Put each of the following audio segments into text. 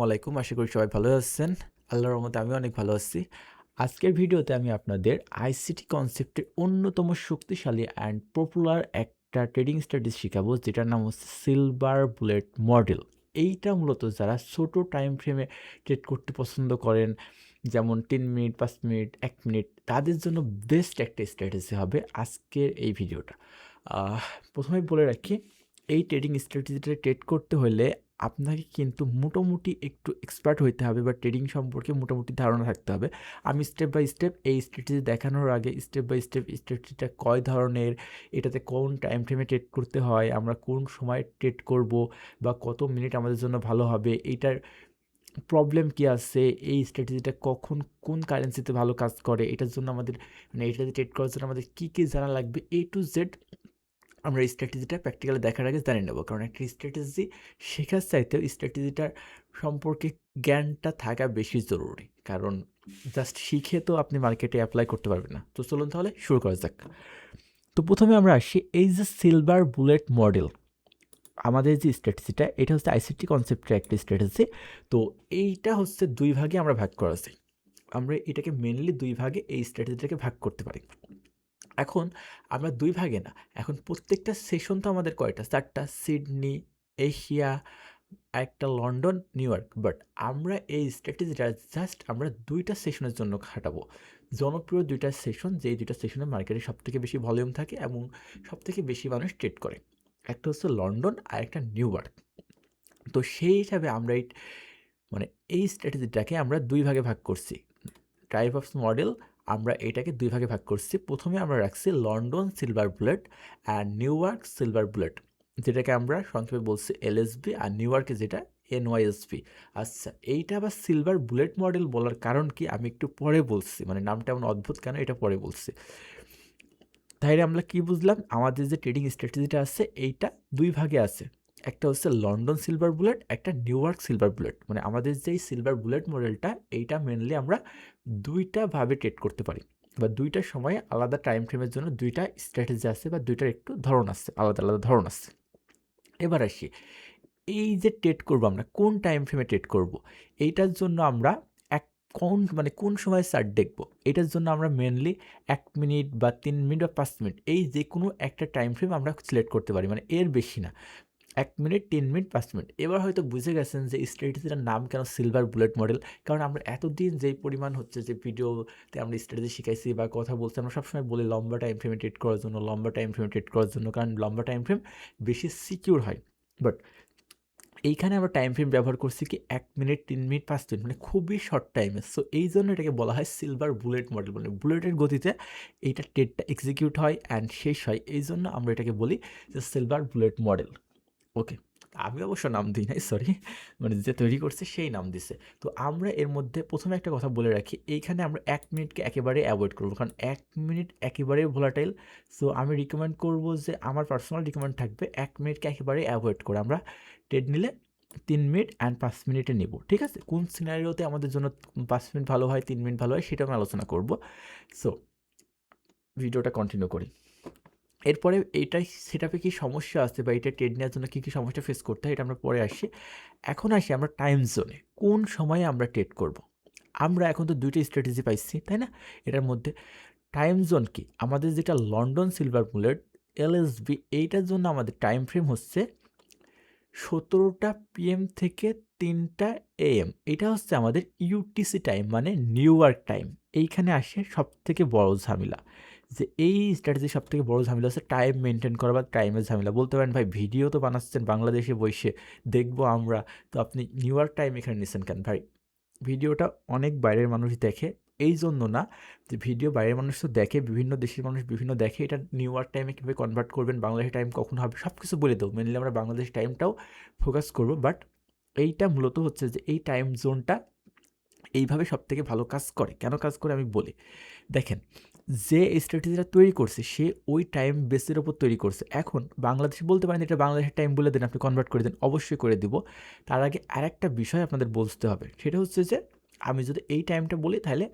আলাইকুম। আশা করি সবাই ভালো আছেন। আল্লাহর রহমতে আমিও অনেক ভালো আছি। আজকের ভিডিওতে আমি আপনাদের আইসিটি কনসেপ্টের অন্যতম শক্তিশালী অ্যান্ড পপুলার একটা ট্রেডিং স্ট্র্যাটেজি শিখাবো, যেটার নাম হচ্ছে সিলভার বুলেট মডেল। এইটা মূলত যারা ছোট টাইম ফ্রেমে ট্রেড করতে পছন্দ করেন, যেমন ৩ মিনিট, ৫ মিনিট, ১ মিনিট, তাদের জন্য বেস্ট একটা স্ট্র্যাটেজি হবে আজকের এই ভিডিওটা। আহ ১ম এই বলে রাখি, এই ট্রেডিং স্ট্র্যাটেজিটা ট্রেড করতে হলে আপনাকে কিন্তু মোটামুটি একটু এক্সপার্ট হইতে হবে বা ট্রেডিং সম্পর্কে মোটামুটি ধারণা থাকতে হবে। আমি স্টেপ বাই স্টেপ এই স্ট্র্যাটেজি দেখানোর আগে স্টেপ বাই স্টেপ স্ট্র্যাটেজিটা কয় ধরনের, এটাতে কোন টাইম ফ্রেমে ট্রেড করতে হয়, আমরা কোন সময় ট্রেড করব বা কত মিনিট আমাদের জন্য ভালো হবে, এইটার প্রবলেম কী আছে, এই স্ট্র্যাটেজিটা কখন কোন কারেন্সিতে ভালো কাজ করে, এটার জন্য আমাদের মানে এটাতে ট্রেড করার জন্য আমাদের কী কী জানা লাগবে, টু জেড আমরা এই স্ট্র্যাটেজিটা প্র্যাকটিক্যালি দেখার আগে জানিয়ে নেব। কারণ একটা স্ট্র্যাটেজি শেখার চাইতেও স্ট্র্যাটেজিটার সম্পর্কে জ্ঞানটা থাকা বেশি জরুরি। কারণ জাস্ট শিখে তো আপনি মার্কেটে অ্যাপ্লাই করতে পারবেন না। তো চলুন তাহলে শুরু করা যাক। তো প্রথমে আমরা আসি, এই যে সিলভার বুলেট মডেল, আমাদের যে স্ট্র্যাটেজিটা, এটা হচ্ছে আইসিটি কনসেপ্টের একটা স্ট্র্যাটেজি। তো এইটা হচ্ছে ২ ভাগে আমরা ভাগ করা যায়। আমরা এটাকে মেইনলি ২ ভাগে এই স্ট্র্যাটেজিটাকে ভাগ করতে পারি। এখন আমরা ২ ভাগে না, এখন প্রত্যেকটা সেশন তো আমাদের কয়টা? ৪ টা। সিডনি, এশিয়া, আরেকটা লন্ডন, নিউ ইয়র্ক। বাট আমরা এই স্ট্র্যাটেজিটা জাস্ট আমরা ২ টা সেশনের জন্য খাটাবো। জনপ্রিয় ২ টা সেশন, যেই ২ টা সেশনে মার্কেটে সবথেকে বেশি ভলিউম থাকে এবং সবথেকে বেশি মানুষ ট্রেড করে। একটা হচ্ছে লন্ডন আর একটা নিউ ইয়র্ক। তো সেই হিসাবে আমরা মানে এই স্ট্র্যাটেজিটাকে আমরা ২ ভাগে ভাগ করছি। টাইপ অফ মডেল আমরা এটাকে ২ ভাগে ভাগ করছি। প্রথমে আমরা রাখছি London silver bullet and new York silver bullet, যেটাকে আমরা সংক্ষেপে বলছি এলএসবি, আর নিউ ইয়র্কে যেটা এনওয়াইএসবি। আচ্ছা, এইটা আবার সিলভার বুলেট মডেল বলার কারণ কি আমি একটু পরে বলছি, মানে নামটা এমন অদ্ভুত কেন এটা পরে বলছি। তাইলে আমরা কি বুঝলাম, আমাদের যে ট্রেডিং স্ট্র্যাটেজিটা আছে এইটা ২ ভাগে আছে। একটা হচ্ছে লন্ডন সিলভার বুলেট, একটা নিউ ইয়র্ক সিলভার বুলেট। মানে আমাদের যেই সিলভার বুলেট মডেলটা, এইটা মেনলি আমরা ২ টা ভাবে ট্রেড করতে পারি, বা ২ টা সময়ে আলাদা টাইম ফ্রেমের জন্য ২ টা স্ট্র্যাটেজি আছে, বা ২ টার একটু ধরন আছে, আলাদা আলাদা ধরন আছে। এবার আসি, এই যে ট্রেড করবো আমরা কোন টাইম ফ্রেমে ট্রেড করব, এইটার জন্য আমরা কোন সময় চার্ট দেখব, এটার জন্য আমরা মেনলি ১ মিনিট বা ৩ মিনিট বা ৫ মিনিট, এই যে কোনো একটা টাইম ফ্রেম আমরা সিলেক্ট করতে পারি, মানে এর বেশি না। ১ মিনিট, ৩ মিনিট, ৫ মিনিট। এবার হয়তো বুঝে গেছেন যে স্ট্র্যাটেজিটার নাম কেন সিলভার বুলেট মডেল। কারণ আমরা এতদিন যেই পরিমাণ হচ্ছে যে ভিডিওতে আমরা স্ট্র্যাটেজি শিখাইছি বা কথা বলছি, আমরা সবসময় বলি লম্বা টাইম ফ্রেমে ট্রেড করার জন্য, লম্বা টাইম ফ্রেমে ট্রেড করার জন্য, কারণ লম্বা টাইম ফ্রেম বেশি সিকিউর হয়। বাট এইখানে আমরা টাইম ফ্রেম ব্যবহার করছি কি ১ মিনিট, ৩ মিনিট, ৫ মিনিট, মানে খুবই শর্ট টাইমে। সো এই জন্য এটাকে বলা হয় সিলভার বুলেট মডেল। মানে বুলেটের গতিতে এইটা ট্রেডটা এক্সিকিউট হয় অ্যান্ড শেষ হয়। এই জন্য আমরা এটাকে বলি যে সিলভার বুলেট মডেল। ওকে। আমি অবশ্য নাম দিই নাই, সরি। মানে যে তৈরি করছে সেই নাম দিছে। তো আমরা এর মধ্যে ১ম এ একটা কথা বলে রাখি, এইখানে আমরা ১ মিনিটকে একেবারে এভয়েড করব। কারণ ১ মিনিট একেবারেই ভোলাটাইল। সো আমি রিকমেন্ড করব যে, আমার পার্সোনাল রিকমেন্ড থাকবে ১ মিনিটকে একেবারে এভয়েড করে আমরা ট্রেড নিলে ৩ মিনিট অ্যান্ড ৫ মিনিটে নিব। ঠিক আছে? কোন সিনারিওতে আমাদের জন্য ৫ মিনিট ভালো হয়, ৩ মিনিট ভালো হয়, সেটা আমি আলোচনা করব। সো ভিডিওটা কন্টিনিউ করি। এরপরে এইটাই সেটআপে কি সমস্যা আছে বা এটা ট্রেড নেওয়ার জন্য কী সমস্যা ফেস করতে হয়, এটা আমরা পরে আসি। এখন আসি আমরা টাইম জোনে। কোন সময়ে আমরা ট্রেড করব? আমরা এখন তো ২ টা স্ট্র্যাটেজি পাইছি, তাই না? এটার মধ্যে টাইম জোন কি? আমাদের যেটা লন্ডন সিলভার বুলেট, এলএসবি, এইটার জন্য আমাদের টাইম ফ্রেম হচ্ছে ১৭টা পিএম থেকে ৩টা এএম। এটা হচ্ছে আমাদের ইউটিসি টাইম, মানে নিউ ইয়র্ক টাইম। এইখানে আসে সবথেকে বড় ঝামেলা। যে এই স্ট্র্যাটেজির সবথেকে বড় ঝামেলা হচ্ছে টাইম মেইনটেইন করা বা টাইমের ঝামেলা। বলতে পারেন, ভাই ভিডিও তো বানাচ্ছেন বাংলাদেশে বইসে, দেখবো আমরা, তো আপনি নিউ ইয়র্ক টাইম এখানে নিছেন কেন? ভাই ভিডিওটা অনেক বাইরের মানুষ দেখে, এই জন্য না যে ভিডিও বাইরের মানুষ তো দেখে, বিভিন্ন দেশের মানুষ বিভিন্ন দেখে, এটা নিউ ইয়র্ক টাইমে কীভাবে কনভার্ট করবেন, বাংলাদেশের টাইম কখন হবে, সব কিছু বলে দেবো। মেনলি আমরা বাংলাদেশ টাইমটাও ফোকাস করব। বাট এইটা মূলত হচ্ছে যে এই টাইম জোনটা এইভাবে সবথেকে ভালো কাজ করে। কেন কাজ করে আমি বলি। দেখেন, যে স্ট্র্যাটেজিটা তৈরি করছে সে ওই টাইম বেসের ওপর তৈরি করছে। এখন বাংলাদেশে বলতে পারেন এটা বাংলাদেশের টাইম বলে দেন, আপনি কনভার্ট করে দেন, অবশ্যই করে দিব। তার আগে আরেকটা বিষয় আপনাদের বুঝতে হবে, সেটা হচ্ছে যে আমি যদি এই টাইমটা বলি, তাহলে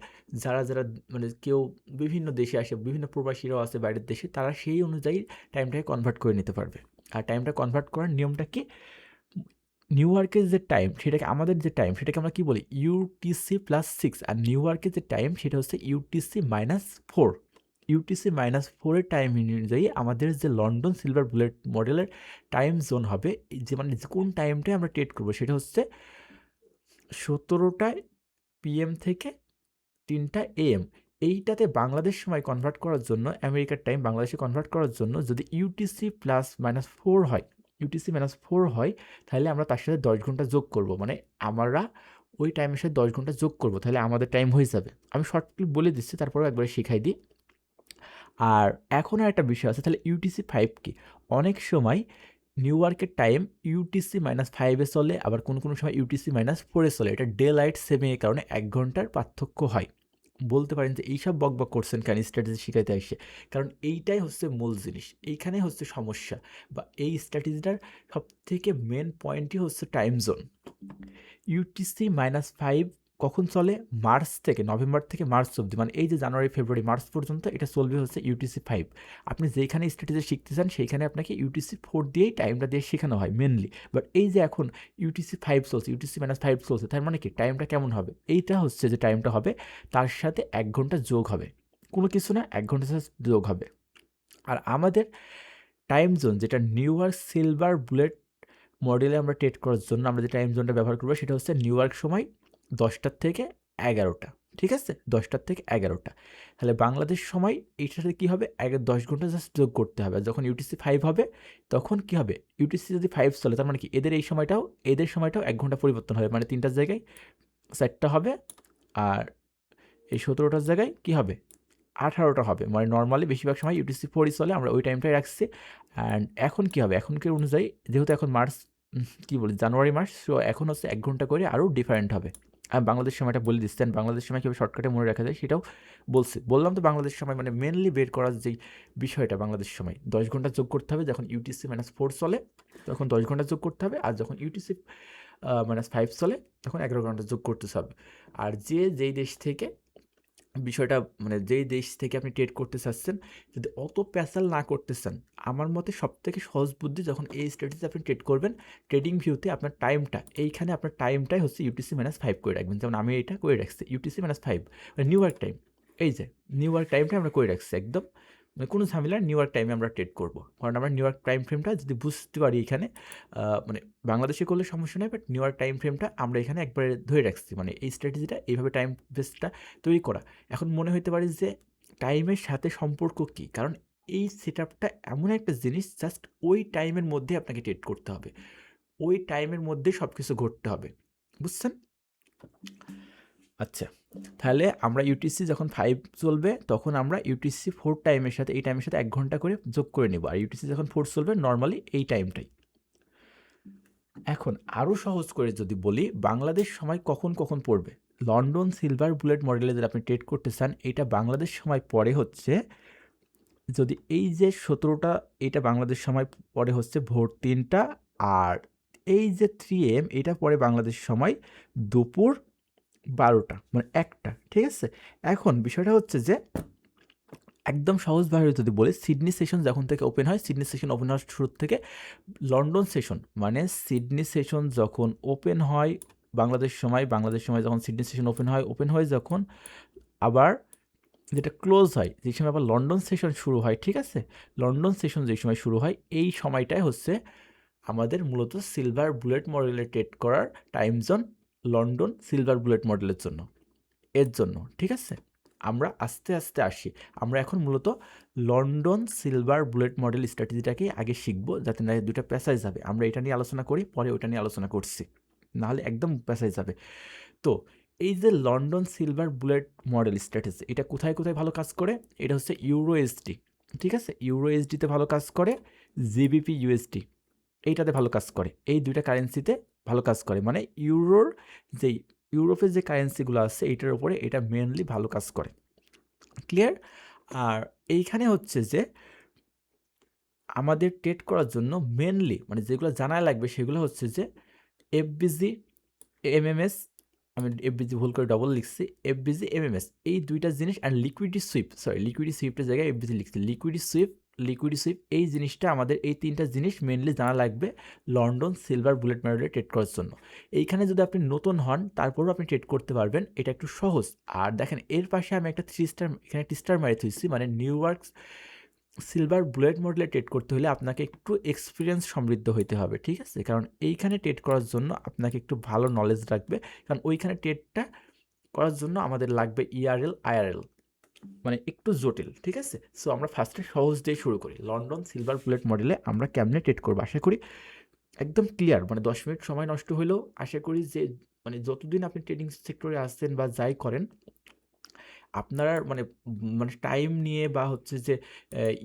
যারা মানে কেউ বিভিন্ন দেশে আসে, বিভিন্ন প্রবাসীরাও আছে বাইরের দেশে, তারা সেই অনুযায়ী টাইমটাকে কনভার্ট করে নিতে পারবে। আর টাইমটা কনভার্ট করার নিয়মটা কি? নিউ ইয়র্কের যে টাইম সেটাকে আমাদের যে টাইম সেটাকে আমরা কি বলি UTC+6, আর নিউ ইয়র্কের যে টাইম সেটা হচ্ছে UTC-4। UTC-4 এর টাইম অনুযায়ী আমাদের যে লন্ডন সিলভার বুলেট মডেলের টাইম জোন হবে, যে মানে কোন টাইমটায় আমরা ট্রেড করবো সেটা হচ্ছে 17টা PM থেকে 3টা AM। এইটাতে বাংলাদেশ সময় কনভার্ট করার জন্য, আমেরিকার টাইম বাংলাদেশে কনভার্ট করার জন্য যদি UTC+-4 হয়, UTC-4 হয়, তাহলে আমরা তার সাথে 10 ঘন্টা যোগ করব। মানে আমরা ওই টাইমের সাথে 10 ঘন্টা যোগ করব, তাহলে আমাদের টাইম হয়ে যাবে। আমি শর্টলি বলে দিচ্ছি, তারপরেও একবারে শিখাই দিই। আর এখন আর একটা বিষয় আছে, তাহলে UTC-5 কি? অনেক সময় নিউ ইয়র্কের টাইম UTC-5 চলে, আবার কোনো সময় UTC-4 চলে। এটা ডে লাইট সেভিংয়ের কারণে 1 ঘন্টার পার্থক্য হয়। বলতে পারেন যে এইসব বকবক করছেন কেন স্ট্র্যাটেজি শিখাইতে এসে, কারণ এইটাই হচ্ছে মূল জিনিস, এইখানে হচ্ছে সমস্যা, বা এই স্ট্র্যাটেজিটার সব থেকে মেন পয়েন্টই হচ্ছে টাইম জোন। UTC-5 কখন চলে? মার্চ থেকে, নভেম্বর থেকে মার্চ অবধি, মানে এই যে জানুয়ারি ফেব্রুয়ারি মার্চ পর্যন্ত এটা চলবে হচ্ছে UTC-5। আপনি যেখানে স্ট্র্যাটেজি শিখতে চান সেইখানে আপনাকে UTC-4 দিয়েই টাইমটা দিয়ে শেখানো হয় মেনলি। বাট এই যে এখন UTC-5 চলছে, UTC-5 চলছে, তার মানে কি টাইমটা কেমন হবে? এইটা হচ্ছে যে টাইমটা হবে, তার সাথে 1 ঘন্টা যোগ হবে, কোনো কিছু না, 1 ঘন্টা সাথে যোগ হবে। আর আমাদের টাইম জোন যেটা নিউ ইয়র্ক সিলভার বুলেট মডেলে আমরা ট্রেড করার জন্য আমরা যে টাইম জোনটা ব্যবহার করবো সেটা হচ্ছে নিউ ইয়র্ক সময় 10টা থেকে 11টা, ঠিক আছে? 10টার থেকে 11টা। তাহলে বাংলাদেশ সময় এইটার সাথে কী হবে? 10 ঘন্টা জাস্ট যোগ করতে হবে। আর যখন UTC-5 হবে তখন কী হবে? UTC যদি 5 চলে, তার মানে কি এদের সময়টাও 1 ঘন্টা পরিবর্তন হবে, মানে 3টার জায়গায় 4টা হবে, আর এই 17টার জায়গায় কী হবে? 18টা হবে। মানে নর্মালি বেশিরভাগ সময় UTC-4 চলে, আমরা ওই টাইমটাই রাখছি। অ্যান্ড এখন কী হবে? এখনকার অনুযায়ী যেহেতু এখন মার্চ, কী বলি, জানুয়ারি মাস, সো এখন হচ্ছে 1 ঘন্টা করে আরও ডিফারেন্ট হবে। আর বাংলাদেশ সময়টা বলে দিচ্ছেন, বাংলাদেশ সময় কীভাবে শর্টকাটে মনে রাখা যায় সেটাও বললাম তো। বাংলাদেশ সময় মানে মেনলি বের করার যেই বিষয়টা, বাংলাদেশ সময় 10 ঘন্টা যোগ করতে হবে। যখন UTC-4 চলে তখন 10 ঘন্টা যোগ করতে হবে, আর যখন UTC-5 চলে তখন 11 ঘন্টা যোগ করতে হবে। আর যেই দেশ থেকে বিষয়টা, মানে যেই দেশ থেকে আপনি ট্রেড করতে চাচ্ছেন, যদি অত প্যাচাল না করতে চান, আমার মতে সবথেকে সহজ বুদ্ধি, যখন এই স্ট্র্যাটেজি আপনি ট্রেড করবেন, ট্রেডিং ভিউতে আপনার টাইমটা, এইখানে আপনার টাইমটাই হচ্ছে UTC-5 করে রাখবেন। যেমন আমি এটা করে রাখছি UTC-5, মানে নিউ ইয়র্ক টাইম। এই যে নিউ ইয়র্ক টাইমটা আমরা করে রাখছি একদম, মানে কোনো ঝামেলা নিউ ইয়র্ক টাইমে আমরা ট্রেড করবো, কারণ আমরা নিউ ইয়র্ক টাইম ফ্রেমটা যদি বুঝতে পারি এখানে, মানে বাংলাদেশে করলে সমস্যা নেই, বাট নিউ ইয়র্ক টাইম ফ্রেমটা আমরা এখানে একবারে ধরে রাখছি, মানে এই স্ট্র্যাটেজিটা এইভাবে টাইম বেসটা তৈরি করা। এখন মনে হতে পারে যে টাইমের সাথে সম্পর্ক কী? কারণ এই সেটআপটা এমন একটা জিনিস, জাস্ট ওই টাইমের মধ্যে আপনাকে ট্রেড করতে হবে, ওই টাইমের মধ্যে সব কিছু ঘটতে হবে, বুঝছেন? আচ্ছা, তাহলে আমরা UTC যখন 5 চলবে তখন আমরা UTC-4 টাইমের সাথে, এই টাইমের সাথে 1 ঘন্টা করে যোগ করে নেব। আর UTC যখন 4 চলবে নর্মালি এই টাইমটাই। এখন আরও সহজ করে যদি বলি, বাংলাদেশ সময় কখন পড়বে? লন্ডন সিলভার বুলেট মডেলে যদি আপনি ট্রেড করতে চান, এটা বাংলাদেশ সময় পরে হচ্ছে, যদি এই যে 17টা, এটা বাংলাদেশ সময় পরে হচ্ছে ভোর 3টা, আর এই যে 3 AM এটা পরে বাংলাদেশ সময় দুপুর 12টা, মানে 1টা, ঠিক আছে? এখন বিষয়টা হচ্ছে যে একদম সহজভাবে যদি বলি, সিডনি সেশন যখন থেকে ওপেন হয়, সিডনি সেশন ওপেন হওয়ার শুরু থেকে লন্ডন সেশন, মানে সিডনি সেশন যখন ওপেন হয় বাংলাদেশ সময় যখন সিডনি সেশন ওপেন হয় যখন, আবার যেটা ক্লোজ হয় যে সময় আবার লন্ডন সেশন শুরু হয়, ঠিক আছে? লন্ডন সেশন যে সময় শুরু হয়, এই সময়টাই হচ্ছে আমাদের মূলত সিলভার বুলেট মডেলে ট্রেড করার time zone, London silver bullet মডেলের জন্য, এর জন্য, ঠিক আছে? আমরা আস্তে আস্তে আসি। আমরা এখন মূলত লন্ডন সিলভার বুলেট মডেল স্ট্র্যাটেজিটাকে আগে শিখবো, যাতে না দুইটা প্যাসাজ যাবে। আমরা এটা নিয়ে আলোচনা করি, পরে ওটা নিয়ে আলোচনা করছি, নাহলে একদম প্যাসাজ যাবে। তো এই যে London silver bullet model strategy, এটা কোথায় ভালো কাজ করে? এটা হচ্ছে USD, ঠিক আছে? USDতে ভালো কাজ করে, GBP USD এইটাতে ভালো কাজ করে, এই দুইটা কারেন্সিতে ভালো কাজ করে, মানে যেই ইউরোপের যে কারেন্সিগুলো আছে এইটার উপরে এটা মেনলি ভালো কাজ করে, ক্লিয়ার? আর এইখানে হচ্ছে যে আমাদের ট্রেড করার জন্য মেনলি, মানে যেগুলো জানা লাগবে সেগুলো হচ্ছে যে FBG MMS, আমি FBG ভুল করে ডবল লিখছি, FBG MMS এই দুইটা জিনিস, অ্যান্ড লিকুইডিটি সুইপ, লিকুইডিটি সুইপের জায়গায় FBG লিখছি, লিকুইডিটি সুইপ লিকুইড সুইপ, এই জিনিসটা আমাদের এই 3টা জিনিস মেনলি জানা লাগবে লন্ডন সিলভার বুলেট মডেলে ট্রেড করার জন্য। এইখানে যদি আপনি নতুন হন তারপরেও আপনি ট্রেড করতে পারবেন, এটা একটু সহজ। আর দেখেন এর পাশে আমি একটা 3 স্টার, এখানে একটা স্টার মারি থুইছি, মানে নিউ ইয়র্ক সিলভার বুলেট মডেলে ট্রেড করতে হলে আপনাকে একটু এক্সপিরিয়েন্স সমৃদ্ধ হইতে হবে, ঠিক আছে? কারণ এইখানে ট্রেড করার জন্য আপনাকে একটু ভালো নলেজ রাখবে, কারণ ওইখানে ট্রেডটা করার জন্য আমাদের লাগবে ইআরএল আইআরএল, মানে একটু জটিল, ঠিক আছে? সো আমরা ফার্স্টে সহজ দিয়ে শুরু করি। লন্ডন সিলভার বুলেট মডেলে আমরা কেমনে ট্রেড করবো আশা করি একদম ক্লিয়ার, মানে 10 মিনিট সময় নষ্ট হলেও আশা করি যে মানে যতদিন আপনি ট্রেডিং সেক্টরে আসছেন বা যাই করেন আপনার মানে মানে টাইম নিয়ে বা হচ্ছে যে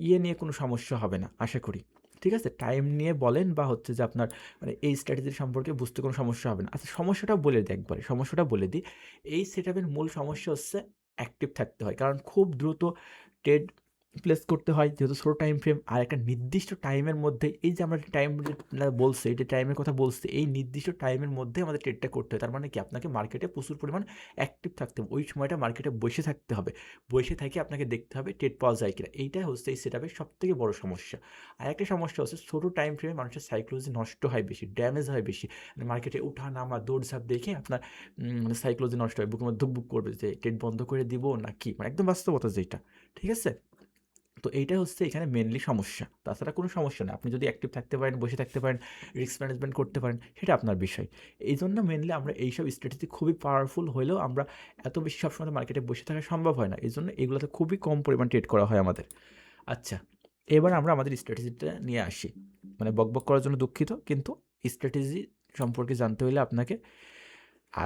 ইয়ে নিয়ে কোনো সমস্যা হবে না আশা করি, ঠিক আছে? টাইম নিয়ে বলেন বা হচ্ছে যে আপনার মানে এই স্ট্র্যাটেজি সম্পর্কে বুঝতে কোনো সমস্যা হবে না। আচ্ছা, সমস্যাটা বলে দিই একবারে, সমস্যাটা বলে দিই। এই সেটআপের মূল সমস্যা হচ্ছে অ্যাক্টিভ থাকতে হয়, কারণ খুব দ্রুত ট্রেড প্লেস করতে হয় যেহেতু ছোটো টাইম ফ্রেম, আর একটা নির্দিষ্ট টাইমের মধ্যে, এই যে আমরা টাইম বলছি, এই যে টাইমের কথা বলছি, এই নির্দিষ্ট টাইমের মধ্যে আমাদের ট্রেডটা করতে হয়। তার মানে কি, আপনাকে মার্কেটে প্রচুর পরিমাণ অ্যাক্টিভ থাকতে হবে, ওই সময়টা মার্কেটে বসে থাকতে হবে, বসে থেকে আপনাকে দেখতে হবে ট্রেড পাওয়া যায় কিনা। এইটা হচ্ছে এই সেটআপের সবথেকে বড় সমস্যা। আর একটা সমস্যা হচ্ছে ছোটো টাইম ফ্রেমে মানুষের সাইকোলজি নষ্ট হয় বেশি, ড্যামেজ হয় বেশি, মার্কেটে ওঠা নামা দৌড়ঝাঁপ দেখে আপনার মানে সাইকোলজি নষ্ট হয়, বুকের মধ্যে ধুকবুক করবে যে ট্রেড বন্ধ করে দিব না কি, মানে একদম বাস্তবতা যেটা, ঠিক আছে? তো এইটা হচ্ছে এখানে মেনলি সমস্যা, তাছাড়া কোনো সমস্যা না। আপনি যদি অ্যাক্টিভ থাকতে পারেন, বসে থাকতে পারেন, রিস্ক ম্যানেজমেন্ট করতে পারেন, সেটা আপনার বিষয়। এই জন্য মেনলি আমরা এইসব স্ট্র্যাটেজি খুবই পাওয়ারফুল হলেও আমরা এত বেশি সবসময় মার্কেটে বসে থাকা সম্ভব হয় না, এই জন্য এগুলোতে খুবই কম পরিমাণ ট্রেড করা হয় আমাদের। আচ্ছা, এবার আমরা আমাদের স্ট্র্যাটেজিটা নিয়ে আসি, মানে বকবক করার জন্য দুঃখিত, কিন্তু স্ট্র্যাটেজি সম্পর্কে জানতে হলে আপনাকে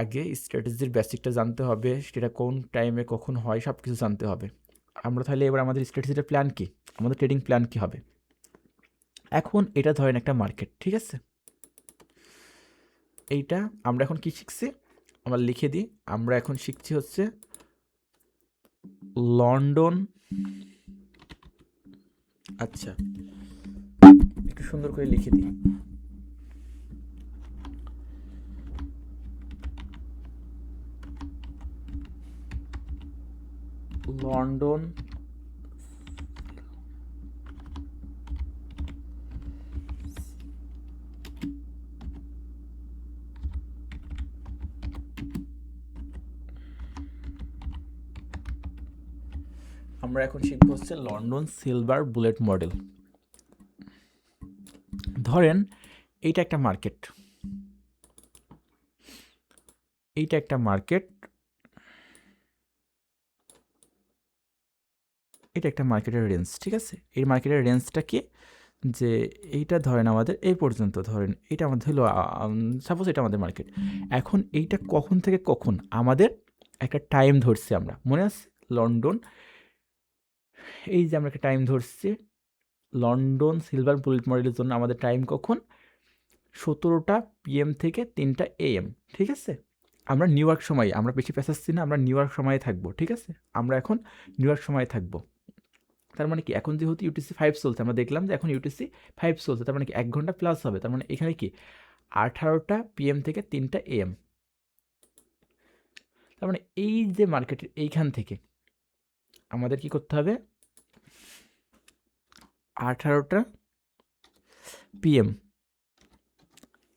আগে স্ট্র্যাটেজির বেসিকটা জানতে হবে, সেটা কোন টাইমে কখন হয় সব কিছু জানতে হবে। আমরা তাহলে এবার আমাদের স্ট্র্যাটেজিটার প্ল্যান কী, আমাদের ট্রেডিং প্ল্যান কী হবে? এখন এটা ধরেন একটা মার্কেট, ঠিক আছে? এইটা আমরা এখন কি শিখছি, আমরা লিখে দিই। আমরা এখন শিখছি হচ্ছে লন্ডন, আচ্ছা একটু সুন্দর করে লিখে দিই, লন্ডন আমরা এখন শিখবো হচ্ছে লন্ডন সিলভার বুলেট মডেল। ধরেন এইটা একটা মার্কেট, এইটা একটা মার্কেট, এটা একটা মার্কেটের রেঞ্জ, ঠিক আছে? এই মার্কেটের রেঞ্জটা কি, যে এইটা ধরেন আমাদের এই পর্যন্ত, ধরেন এটা আমাদের হলো সাপোজ এটা আমাদের মার্কেট। এখন এইটা কখন থেকে কখন আমাদের একটা টাইম ধরছি আমরা, মনে আছে? লন্ডন, এই যে আমরা একটা টাইম ধরছি লন্ডন সিলভার বুলেট মডেলের জন্য আমাদের টাইম কখন, 17টা PM থেকে 3টা AM, ঠিক আছে? আমরা নিউ ইয়র্ক সময়, আমরা বেশি পেঁচাচ্ছি না, আমরা নিউ ইয়র্ক সময়ে থাকবো, ঠিক আছে? আমরা এখন নিউ ইয়র্ক সময়ে থাকবো। তার মানে কি, এখন যেহেতু ইউটিসি 5 চলছে, আমরা দেখলাম যে এখন ইউটিসি 5 চলছে, তার মানে কি 1 ঘন্টা প্লাস হবে, তার মানে এখানে কি 18টা PM থেকে 3টা AM। তার মানে এই যে মার্কেটের এইখান থেকে আমাদের কি করতে হবে, 18টা PM,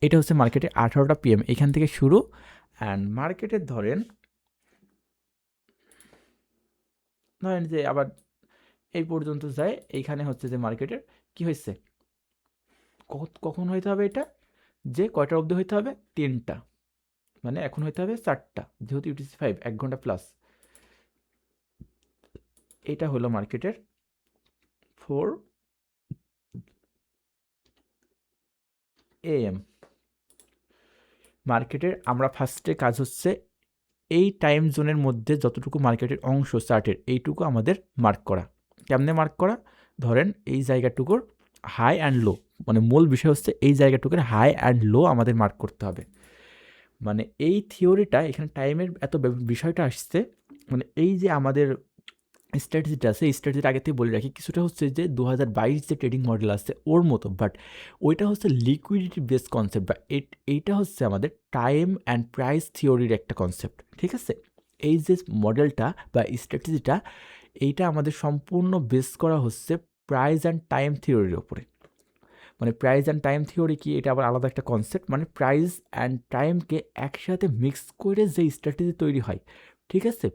এটা হচ্ছে মার্কেটে 18টা PM, এখান থেকে শুরু। অ্যান্ড মার্কেটের ধরেন যে আবার এই পর্যন্ত যায়, এইখানে হচ্ছে যে মার্কেটের কি হয়েছে, কখন হইতে হবে এটা, যে কয়টা অবধি হইতে হবে, 3টা, মানে এখন হইতে হবে 4টা, যেহেতু ইউটিসি 5 1 ঘন্টা প্লাস। এটা হলো মার্কেটের 4 AM। মার্কেটের আমরা ফার্স্টে কাজ হচ্ছে এই টাইম জোনের মধ্যে যতটুকু মার্কেটের অংশ চার্টের, এইটুকু আমাদের মার্ক করা। কেমনে মার্ক করা, ধরেন এই জায়গাটুকুর হাই অ্যান্ড লো, মানে মূল বিষয় হচ্ছে এই জায়গাটুকুর হাই অ্যান্ড লো আমাদের মার্ক করতে হবে। মানে এই থিওরিটা, এখানে টাইমের এত বিষয়টা আসছে, মানে এই যে আমাদের স্ট্র্যাটেজিটা আছে, এই স্ট্র্যাটেজিটা আগে থেকে বলে রাখি, কিছুটা হচ্ছে যে 2022 যে ট্রেডিং মডেল আছে ওর মতো, বাট ওইটা হচ্ছে লিকুইডিটি বেসড কনসেপ্ট, বা এইটা হচ্ছে আমাদের টাইম অ্যান্ড প্রাইস থিওরির একটা কনসেপ্ট, ঠিক আছে? এই যে মডেলটা বা স্ট্র্যাটেজিটা, এইটা আমাদের সম্পূর্ণ বেস করা হচ্ছে প্রাইস অ্যান্ড টাইম থিওরির ওপরে। মানে প্রাইস অ্যান্ড টাইম থিওরি কি, এটা আবার আলাদা একটা কনসেপ্ট। মানে প্রাইস অ্যান্ড টাইমকে একসাথে মিক্স করে যে স্ট্র্যাটেজি তৈরি হয়, ঠিক আছে,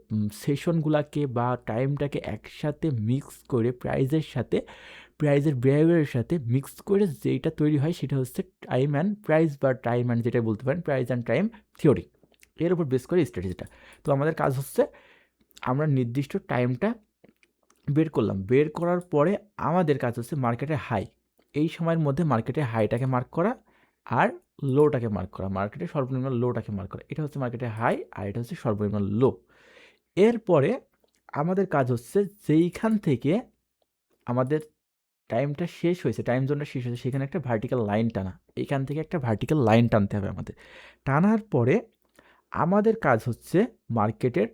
সেশনগুলোকে বা টাইমটাকে একসাথে মিক্স করে প্রাইজের সাথে, প্রাইজের বিহেভিয়ারের সাথে মিক্স করে যেটা তৈরি হয় সেটা হচ্ছে টাইম অ্যান্ড প্রাইস, বা টাইম অ্যান্ড যেটা বলতে পারেন প্রাইস অ্যান্ড টাইম থিওরি। এর উপর বেস করে স্ট্র্যাটেজিটা। তো আমাদের কাজ হচ্ছে আমরা নির্দিষ্ট টাইমটা বের করলাম, বের করার পরে আমাদের কাজ হচ্ছে মার্কেটের হাই, এই সময়ের মধ্যে মার্কেটের হাইটাকে মার্ক করা আর লোটাকে মার্ক করা, মার্কেটের সর্বনিম্ন লোটাকে মার্ক করা। এটা হচ্ছে মার্কেটের হাই আর এটা হচ্ছে সর্বনিম্ন লো। এরপরে আমাদের কাজ হচ্ছে যেইখান থেকে আমাদের টাইমটা শেষ হয়েছে, টাইম জোনটা শেষ হয়েছে, সেখানে একটা ভার্টিক্যাল লাইন টানা, এইখান থেকে একটা ভার্টিক্যাল লাইন টানতে হবে আমাদের। টানার পরে আমাদের কাজ হচ্ছে মার্কেটের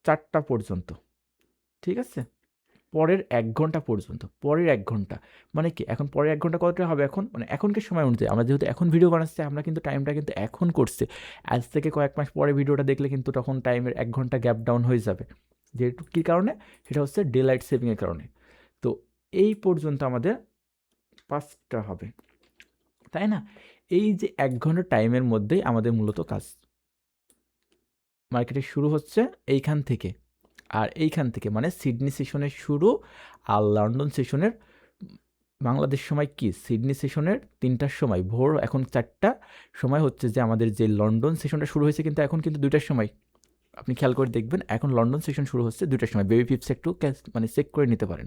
4টা পর্যন্ত, ঠিক আছে, পরের 1 ঘন্টা পর্যন্ত। পরের 1 ঘন্টা মানে কি, এখন পরের 1 ঘন্টা কতটা হবে, এখন মানে এখনকার সময় অনুযায়ী আমরা যেহেতু এখন ভিডিও বানাচ্ছি, আমরা কিন্তু টাইমটা কিন্তু এখন করছি। আজ থেকে কয়েক মাস পরে ভিডিওটা দেখলে কিন্তু তখন টাইমের 1 ঘন্টা গ্যাপ ডাউন হয়ে যাবে। যেহেতু কী কারণে, সেটা হচ্ছে ডে লাইট সেভিংয়ের কারণে। তো এই পর্যন্ত আমাদের 5টা হবে, তাই না? এই যে 1 ঘন্টা টাইমের মধ্যেই আমাদের মূলত কাজ। মার্কেটের শুরু হচ্ছে এইখান থেকে, আর এইখান থেকে মানে সিডনি সেশনের শুরু আর লন্ডন সেশনের, বাংলাদেশ সময় কি সিডনি সেশনের 3টার সময় ভোর, এখন 4টা সময় হচ্ছে যে আমাদের যে লন্ডন সেশনটা শুরু হয়েছে কিন্তু এখন কিন্তু 2টার সময়। আপনি খেয়াল করে দেখবেন এখন লন্ডন সেশন শুরু হচ্ছে 2টার সময়। বেবি পিপস একটু মানে চেক করে নিতে পারেন।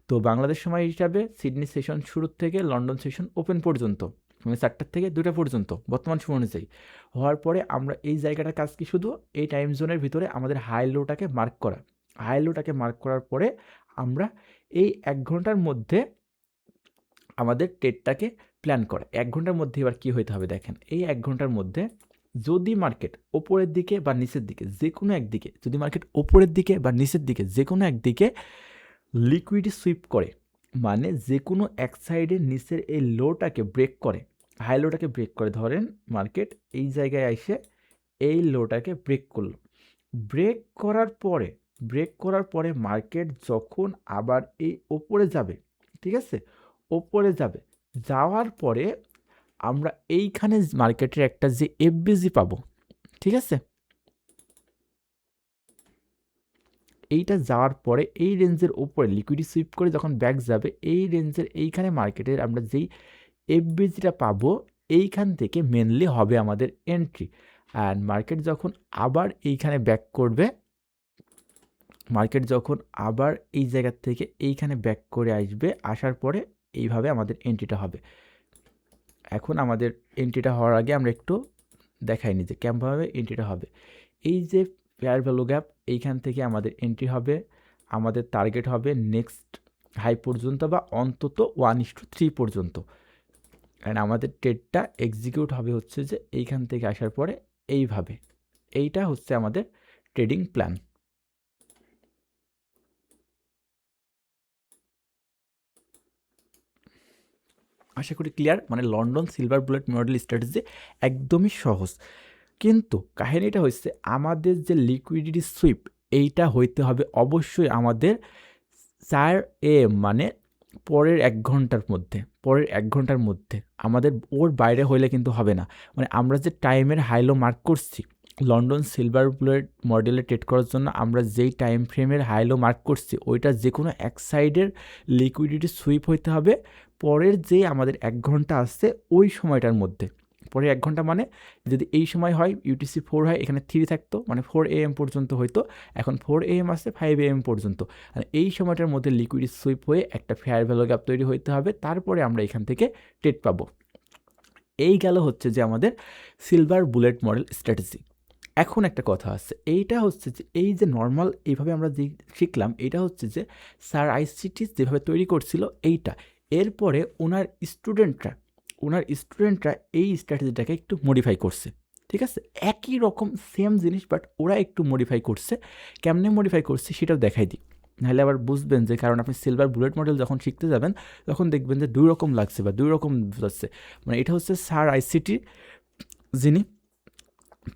তো বাংলাদেশ সময় হিসাবে সিডনি সেশন শুরুর থেকে লন্ডন সেশন ওপেন পর্যন্ত, মানে 4টার থেকে 2টা পর্যন্ত বর্তমান সময় অনুযায়ী হওয়ার পরে আমরা এই জায়গাটার কাজ কি, শুধু এই টাইম জোনের ভিতরে আমাদের হাই লোটাকে মার্ক করা। হাই লোটাকে মার্ক করার পরে আমরা এই 1 ঘন্টার মধ্যে আমাদের ট্রেডটাকে প্ল্যান করা। 1 ঘন্টার মধ্যে এবার কী হইতে হবে দেখেন, এই 1 ঘন্টার মধ্যে যদি মার্কেট ওপরের দিকে বা নিচের দিকে যে কোনো একদিকে, যদি মার্কেট ওপরের দিকে বা নিচের দিকে যে কোনো একদিকে লিকুইডি সুইপ করে, মানে যে কোনো এক সাইডের নিচের এই লোটাকে ব্রেক করে, হাই লোটাকে ব্রেক করে, ধরেন মার্কেট এই জায়গায় এসে এই লোটাকে ব্রেক করলো, ব্রেক করার পরে মার্কেট যখন আবার এই ওপরে যাবে, ঠিক আছে, ওপরে যাবে, যাওয়ার পরে আমরা এইখানে মার্কেটের একটা যে এফবিজি পাবো, ঠিক আছে, এইটা যাওয়ার পরে এই রেঞ্জের ওপরে লিকুইডি সুইপ করে যখন ব্যাক যাবে, এই রেঞ্জের এইখানে মার্কেটের আমরা যেই এফবিজিটা পাবো, এইখান থেকে মেনলি হবে আমাদের এন্ট্রি। অ্যান্ড মার্কেট যখন আবার এইখানে ব্যাক করবে, মার্কেট যখন আবার এই জায়গা থেকে এইখানে ব্যাক করে আসবে, আসার পরে এইভাবে আমাদের এন্ট্রিটা হবে। এখন আমাদের এন্ট্রিটা হওয়ার আগে আমরা একটু দেখাই নি যে কেমনভাবে এন্ট্রিটা হবে। এই যে ফেয়ার ভ্যালু গ্যাপ, এইখান থেকে আমাদের এন্ট্রি হবে, আমাদের টার্গেট হবে নেক্সট হাই পর্যন্ত বা অন্তত 1:3 পর্যন্ত। অ্যান্ড আমাদের ট্রেডটা এক্সিকিউট হবে হচ্ছে যে এইখান থেকে আসার পরে এইভাবে। এইটা হচ্ছে আমাদের ট্রেডিং প্ল্যান। আশা করি ক্লিয়ার। মানে London silver bullet model strategy একদমই সহজ, কিন্তু কাহিনীটা হচ্ছে আমাদের যে লিকুইডিটি সুইপ, এইটা হইতে হবে অবশ্যই আমাদের 4 AM, মানে পরের 1 ঘন্টার মধ্যে, পরের 1 ঘন্টার মধ্যে। আমাদের ওর বাইরে হইলে কিন্তু হবে না। মানে আমরা যে টাইমের হাইলো মার্ক করছি লন্ডন সিলভার বুলেট মডেলে ট্রেড করার জন্য, আমরা যেই টাইম ফ্রেমের হাইলো মার্ক করছি ওইটা যে কোনো এক সাইডের লিকুইডিটি সুইপ হইতে হবে পরের যে আমাদের 1 ঘন্টা আসছে ওই সময়টার মধ্যে। পরে 1 ঘন্টা মানে যদি এই সময় হয় UTC 4 হয়, এখানে 3 থাকতো, মানে 4 AM পর্যন্ত হইতো, এখন 4 AM আসছে 5 AM পর্যন্ত। আর এই সময়টার মধ্যে লিকুইড সুইপ হয়ে একটা ফেয়ার ভ্যালু গ্যাপ তৈরি হইতে হবে, তারপরে আমরা এখান থেকে ট্রেড পাবো। এই গেল হচ্ছে যে আমাদের সিলভার বুলেট মডেল স্ট্র্যাটেজি। এখন একটা কথা আছে, এইটা হচ্ছে যে এই যে নর্মাল এইভাবে আমরা যে শিখলাম, এটা হচ্ছে যে স্যার আইসিটি যেভাবে তৈরি করছিল এইটা, এরপরে ওনার স্টুডেন্টরা এই স্ট্র্যাটেজিটাকে একটু মডিফাই করছে, ঠিক আছে, একই রকম সেম জিনিস বাট ওরা একটু মডিফাই করছে। কেমনে মডিফাই করছে সেটাও দেখাই দিই, নাহলে আবার বুঝবেন যে, কারণ আপনি সিলভার বুলেট মডেল যখন শিখতে যাবেন তখন দেখবেন যে 2 রকম লাগছে বা 2 রকম যাচ্ছে। মানে এটা হচ্ছে স্যার আইসিটি যিনি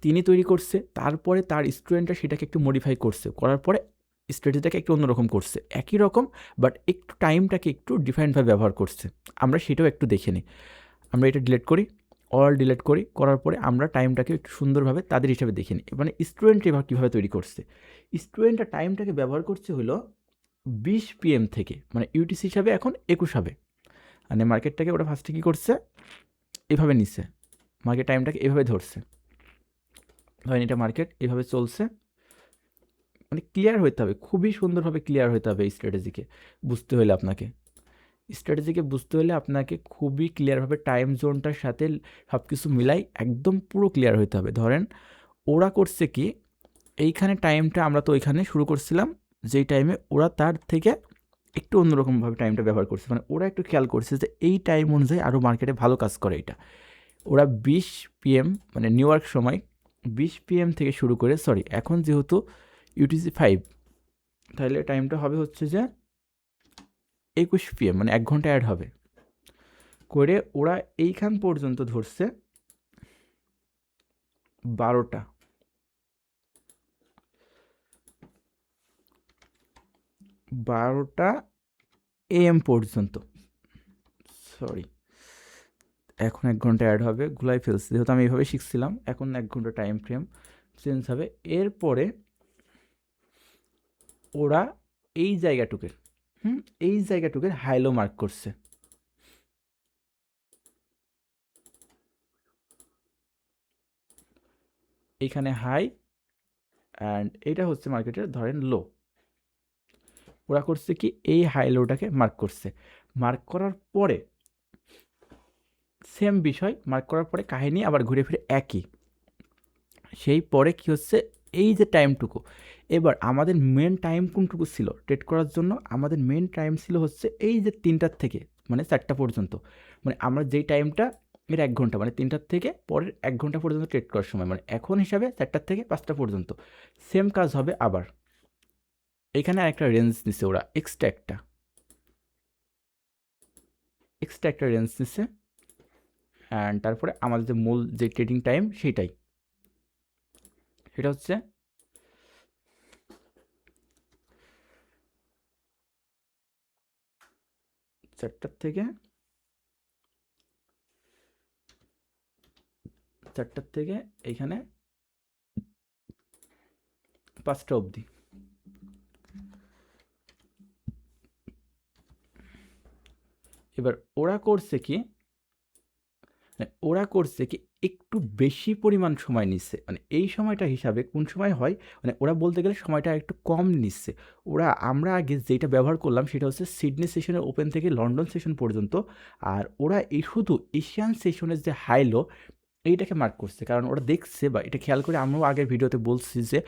তিনি তৈরি করছে, তারপরে তার স্টুডেন্টরা সেটাকে একটু মডিফাই করছে, করার পরে স্ট্র্যাটেজিটাকে একটু অন্যরকম করছে, একই রকম বাট একটু টাইমটাকে একটু ডিফারেন্টভাবে ব্যবহার করছে। আমরা সেটাও একটু দেখে নিই। আমরা এটা ডিলিট করি, অল ডিলিট করি, করার পরে আমরা টাইমটাকে একটু সুন্দরভাবে তাদের হিসাবে দেখে নিই। মানে স্টুডেন্ট এবার কীভাবে তৈরি করছে, স্টুডেন্টরা টাইমটাকে ব্যবহার করছে হলো 20 PM থেকে, মানে ইউটিসি হিসাবে এখন 21 হবে। মানে মার্কেটটাকে ওরা ফার্স্টে কী করছে, এভাবে নিচ্ছে, মার্কেট টাইমটাকে এভাবে ধরছে, ধরেন এটা মার্কেট এভাবে চলছে। মানে ক্লিয়ার হতে হবে, খুবই সুন্দরভাবে ক্লিয়ার হতে হবে এই স্ট্র্যাটেজিকে বুঝতে হলে আপনাকে খুবই ক্লিয়ারভাবে টাইম জোনটার সাথে সব কিছু মিলাই একদম পুরো ক্লিয়ার হতে হবে। ধরেন ওরা করছে কি, এইখানে টাইমটা আমরা তো ওইখানে শুরু করছিলাম, যেই টাইমে ওরা তার থেকে একটু অন্যরকমভাবে টাইমটা ব্যবহার করছে। মানে ওরা একটু খেয়াল করছে যে এই টাইম অনুযায়ী আরও মার্কেটে ভালো কাজ করে এটা। ওরা 20 PM মানে নিউ ইয়র্ক সময় 20 PM থেকে শুরু করে, সরি এখন যেহেতু ইউটিসি 5, তাহলে টাইমটা হবে হচ্ছে যে 21 PM, মানে 1 ঘন্টা অ্যাড হবে করে ওরা এইখান পর্যন্ত ধরছে 12টা AM পর্যন্ত, সরি এখন 1 ঘন্টা অ্যাড হবে, গুলাই ফেলছে যেহেতু আমি এইভাবে শিখছিলাম। এখন 1 ঘন্টা টাইম ফ্রেম চেঞ্জ হবে। এরপরে ওরা এই জায়গাটুকের হাইলো মার্ক করছে, এইখানে হাই অ্যান্ড এটা হচ্ছে মার্কেটের ধরেন লো। ওরা করছে কি, এই হাই লোটাকে মার্ক করছে, মার্ক করার পরে সেম বিষয়, মার্ক করার পরে কাহিনী আবার ঘুরে ফিরে একই। সেই পরে কি হচ্ছে, এই যে টাইমটুকু, এবার আমাদের মেন টাইম কোনটুকু ছিল ট্রেড করার জন্য, আমাদের মেন টাইম ছিল হচ্ছে এই যে 3টার থেকে মানে 4টা পর্যন্ত। মানে আমরা যেই টাইমটা এর 1 ঘন্টা, মানে 3টার থেকে পরের 1 ঘন্টা পর্যন্ত ট্রেড করার সময়, মানে এখন হিসাবে 4টার থেকে 5টা পর্যন্ত সেম কাজ হবে। আবার এখানে আরেকটা রেঞ্জ নিচ্ছে ওরা, এক্সট্রা একটা রেঞ্জ নিচ্ছে অ্যান্ড তারপরে আমাদের যে মূল যে ট্রেডিং টাইম সেটা হচ্ছে 4টার থেকে এইখানে 5টা অবধি। এবার ওরা করছে কি একটু বেশি পরিমাণ সময় নিচ্ছে, মানে এই সময়টা হিসাবে কোন সময় হয়, মানে ওরা বলতে গেলে সময়টা একটু কম নিচ্ছে। আমরা আগে যেটা ব্যবহার করলাম সেটা হচ্ছে সিডনি সেশনের ওপেন থেকে লন্ডন সেশন পর্যন্ত, আর ওরা এই শুধু এশিয়ান সেশনের যে হাই লো এইটাকে মার্ক করছে, কারণ ওরা দেখছে, বা এটা খেয়াল করে আমরাও আগের ভিডিওতে বলছি যে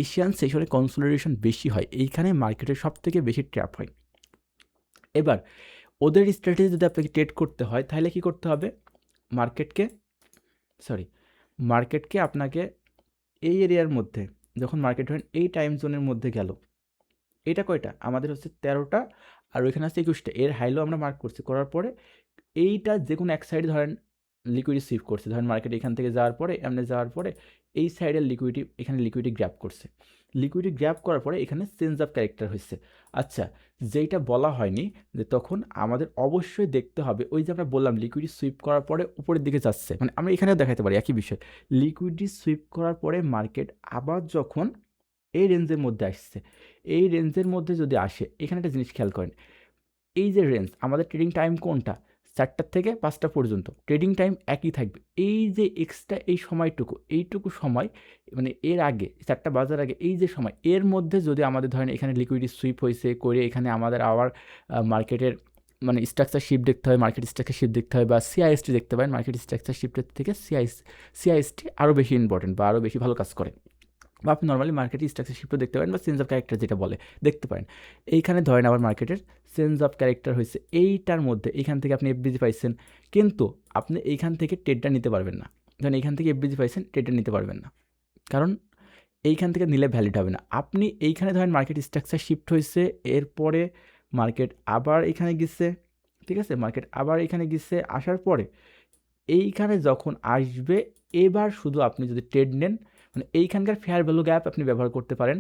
এশিয়ান সেশনে কনসোলিডেশন বেশি হয়, এইখানে মার্কেটের সব থেকে বেশি ট্র্যাপ হয়। এবার ওদের স্ট্র্যাটেজি যদি আপনাকে ট্রেড করতে হয় তাহলে কি করতে হবে, মার্কেটকে আপনাকে এই এরিয়ার মধ্যে, যখন মার্কেট ধরেন এই টাইম জোনের মধ্যে গেল, এটা কয়টা আমাদের হচ্ছে 13টা আর ওইখানে আছে 21টা, এর হাইলো আমরা মার্ক করছি, করার পরে এইটা যে কোনো এক সাইডে ধরেন লিকুইডি সুইপ করছে, ধরেন মার্কেট এখান থেকে যাওয়ার পরে এই সাইডের লিকুইডি গ্র্যাব করছে, লিকুইডি গ্র্যাব করার পরে এখানে চেঞ্জ অফ ক্যারেক্টার হচ্ছে। আচ্ছা, যেইটা বলা হয়নি যে তখন আমাদের অবশ্যই দেখতে হবে, ওই যে আমরা বললাম লিকুইডি সুইপ করার পরে উপরের দিকে যাচ্ছে, মানে আমরা এখানেও দেখাতে পারি একই বিষয়, লিকুইডি সুইপ করার পরে মার্কেট আবার যখন এই রেঞ্জের মধ্যে আসছে, এই রেঞ্জের মধ্যে যদি আসে, এখানে একটা জিনিস খেয়াল করেন, এই যে রেঞ্জ আমাদের ট্রেডিং টাইম কোনটা, 4টার থেকে 5টা পর্যন্ত ট্রেডিং টাইম একই থাকবে। এই যে এক্সট্রা এই এইটুকু সময়, মানে এর আগে 4টা বাজার আগে এই যে সময়, এর মধ্যে যদি আমাদের ধরেন এখানে লিকুইডি সুইপ হয়েছে করে এখানে আমাদের আবার মার্কেটের মানে স্ট্রাকচার শিফট দেখতে হয়, মার্কেট স্ট্রাকচার শিফট দেখতে হয়, বা সিআইএসটি দেখতে পারেন, মার্কেট স্ট্রাকচার শিফটের থেকে সিআইএসটি আরও বেশি ইম্পর্টেন্ট বা আরও বেশি ভালো কাজ করে, বা আপনি নর্মালি মার্কেটের স্ট্রাকচার শিফটও দেখতে পারেন, বা চেঞ্জ অফ ক্যারেক্টার যেটা বলে দেখতে পারেন। এইখানে ধরেন আবার মার্কেটের চেঞ্জ অফ ক্যারেক্টার হয়েছে এইটার মধ্যে, এইখান থেকে আপনি এফবিজি পাইছেন, কিন্তু আপনি এইখান থেকে ট্রেডটা নিতে পারবেন না। ধরেন এইখান থেকে এফবিজি পাইছেন, ট্রেডটা নিতে পারবেন না, কারণ এইখান থেকে নিলে ভ্যালিড হবে না। আপনি এইখানে ধরেন মার্কেট স্ট্রাকচার শিফট হয়েছে, এরপরে মার্কেট আবার এখানে গেছে, ঠিক আছে, মার্কেট আবার এখানে গেছে, আসার পরে এইখানে যখন আসবে, এবার শুধু আপনি যদি ট্রেড নেন, মানে এইখানকার ফেয়ার ভ্যালু গ্যাপ আপনি ব্যবহার করতে পারেন,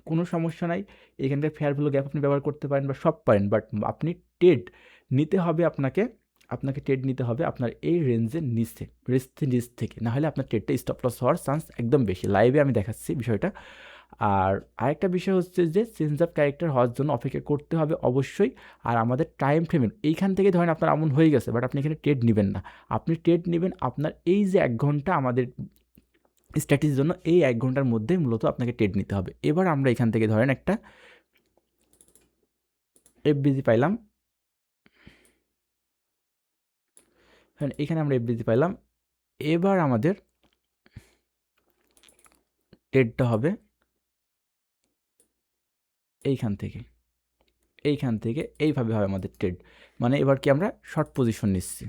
কোনো সমস্যা নাই। এখানকার ফেয়ার ভ্যালু গ্যাপ আপনি ব্যবহার করতে পারেন বা সব পারেন, বাট আপনি ট্রেড নিতে হবে আপনাকে ট্রেড নিতে হবে আপনার এই রেঞ্জের নিচে, নিচ থেকে, না হলে আপনার ট্রেডটা স্টপ লস হওয়ার চান্স একদম বেশি। লাইভে আমি দেখাচ্ছি বিষয়টা। আর আরেকটা বিষয় হচ্ছে যে চেঞ্জ অফ ক্যারেক্টার হওয়ার জন্য অপেক্ষা করতে হবে অবশ্যই। আর আমাদের টাইম ফ্রেমের এইখান থেকে ধরেন আপনার এমন হয়ে গেছে, বাট আপনি এখানে ট্রেড নেবেন না। আপনি ট্রেড নেবেন আপনার এই যে 1 ঘন্টা আমাদের স্ট্র্যাটেজির জন্য, এই 1 ঘন্টার মধ্যে মূলত আপনাকে ট্রেড নিতে হবে। এবার আমরা এখান থেকে ধরেন একটা এফবিজি পাইলাম, এখানে আমরা এফবিজি পাইলাম। এবার আমাদের ট্রেডটা হবে এইখান থেকে এইভাবে হবে আমাদের ট্রেড। মানে এবার কি আমরা শর্ট পজিশন নিচ্ছি,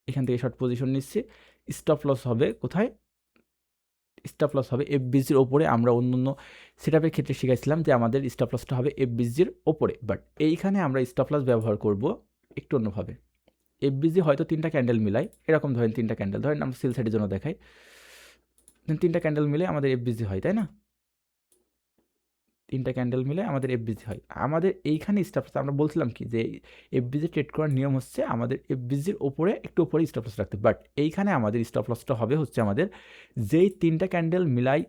এখান থেকে শর্ট পজিশন নিচ্ছি। স্টপ লস হবে কোথায়? স্টপ লস হবে এফবিজির ওপরে। আমরা অন্য সেটআপের ক্ষেত্রে শিখেছিলাম যে আমাদের স্টপ লসটা হবে এফবিজির ওপরে, বাট এইখানে আমরা স্টপ লস ব্যবহার করব একটু অন্যভাবে। এফবিজি হয়তো 3টা ক্যান্ডেল মিলাই, এরকম ধরেন 3টা ক্যান্ডেল, ধরেন আমরা সেল সাইডের জন্য দেখাই, 3টা ক্যান্ডেল মিলে আমাদের এফবিজি হয়, তাই না? 3টা ক্যান্ডেল মিলে আমাদের এফবিজি হয়। আমাদের এইখানে স্টপ লস আমরা বলছিলাম কি যে এফবিজি ট্রেড করার নিয়ম হচ্ছে আমাদের এফবিজির ওপরে একটু ওপরে স্টপ লস রাখতে, বাট এইখানে আমাদের স্টপ লসটা হবে হচ্ছে আমাদের যেই 3টা ক্যান্ডেল মিলাই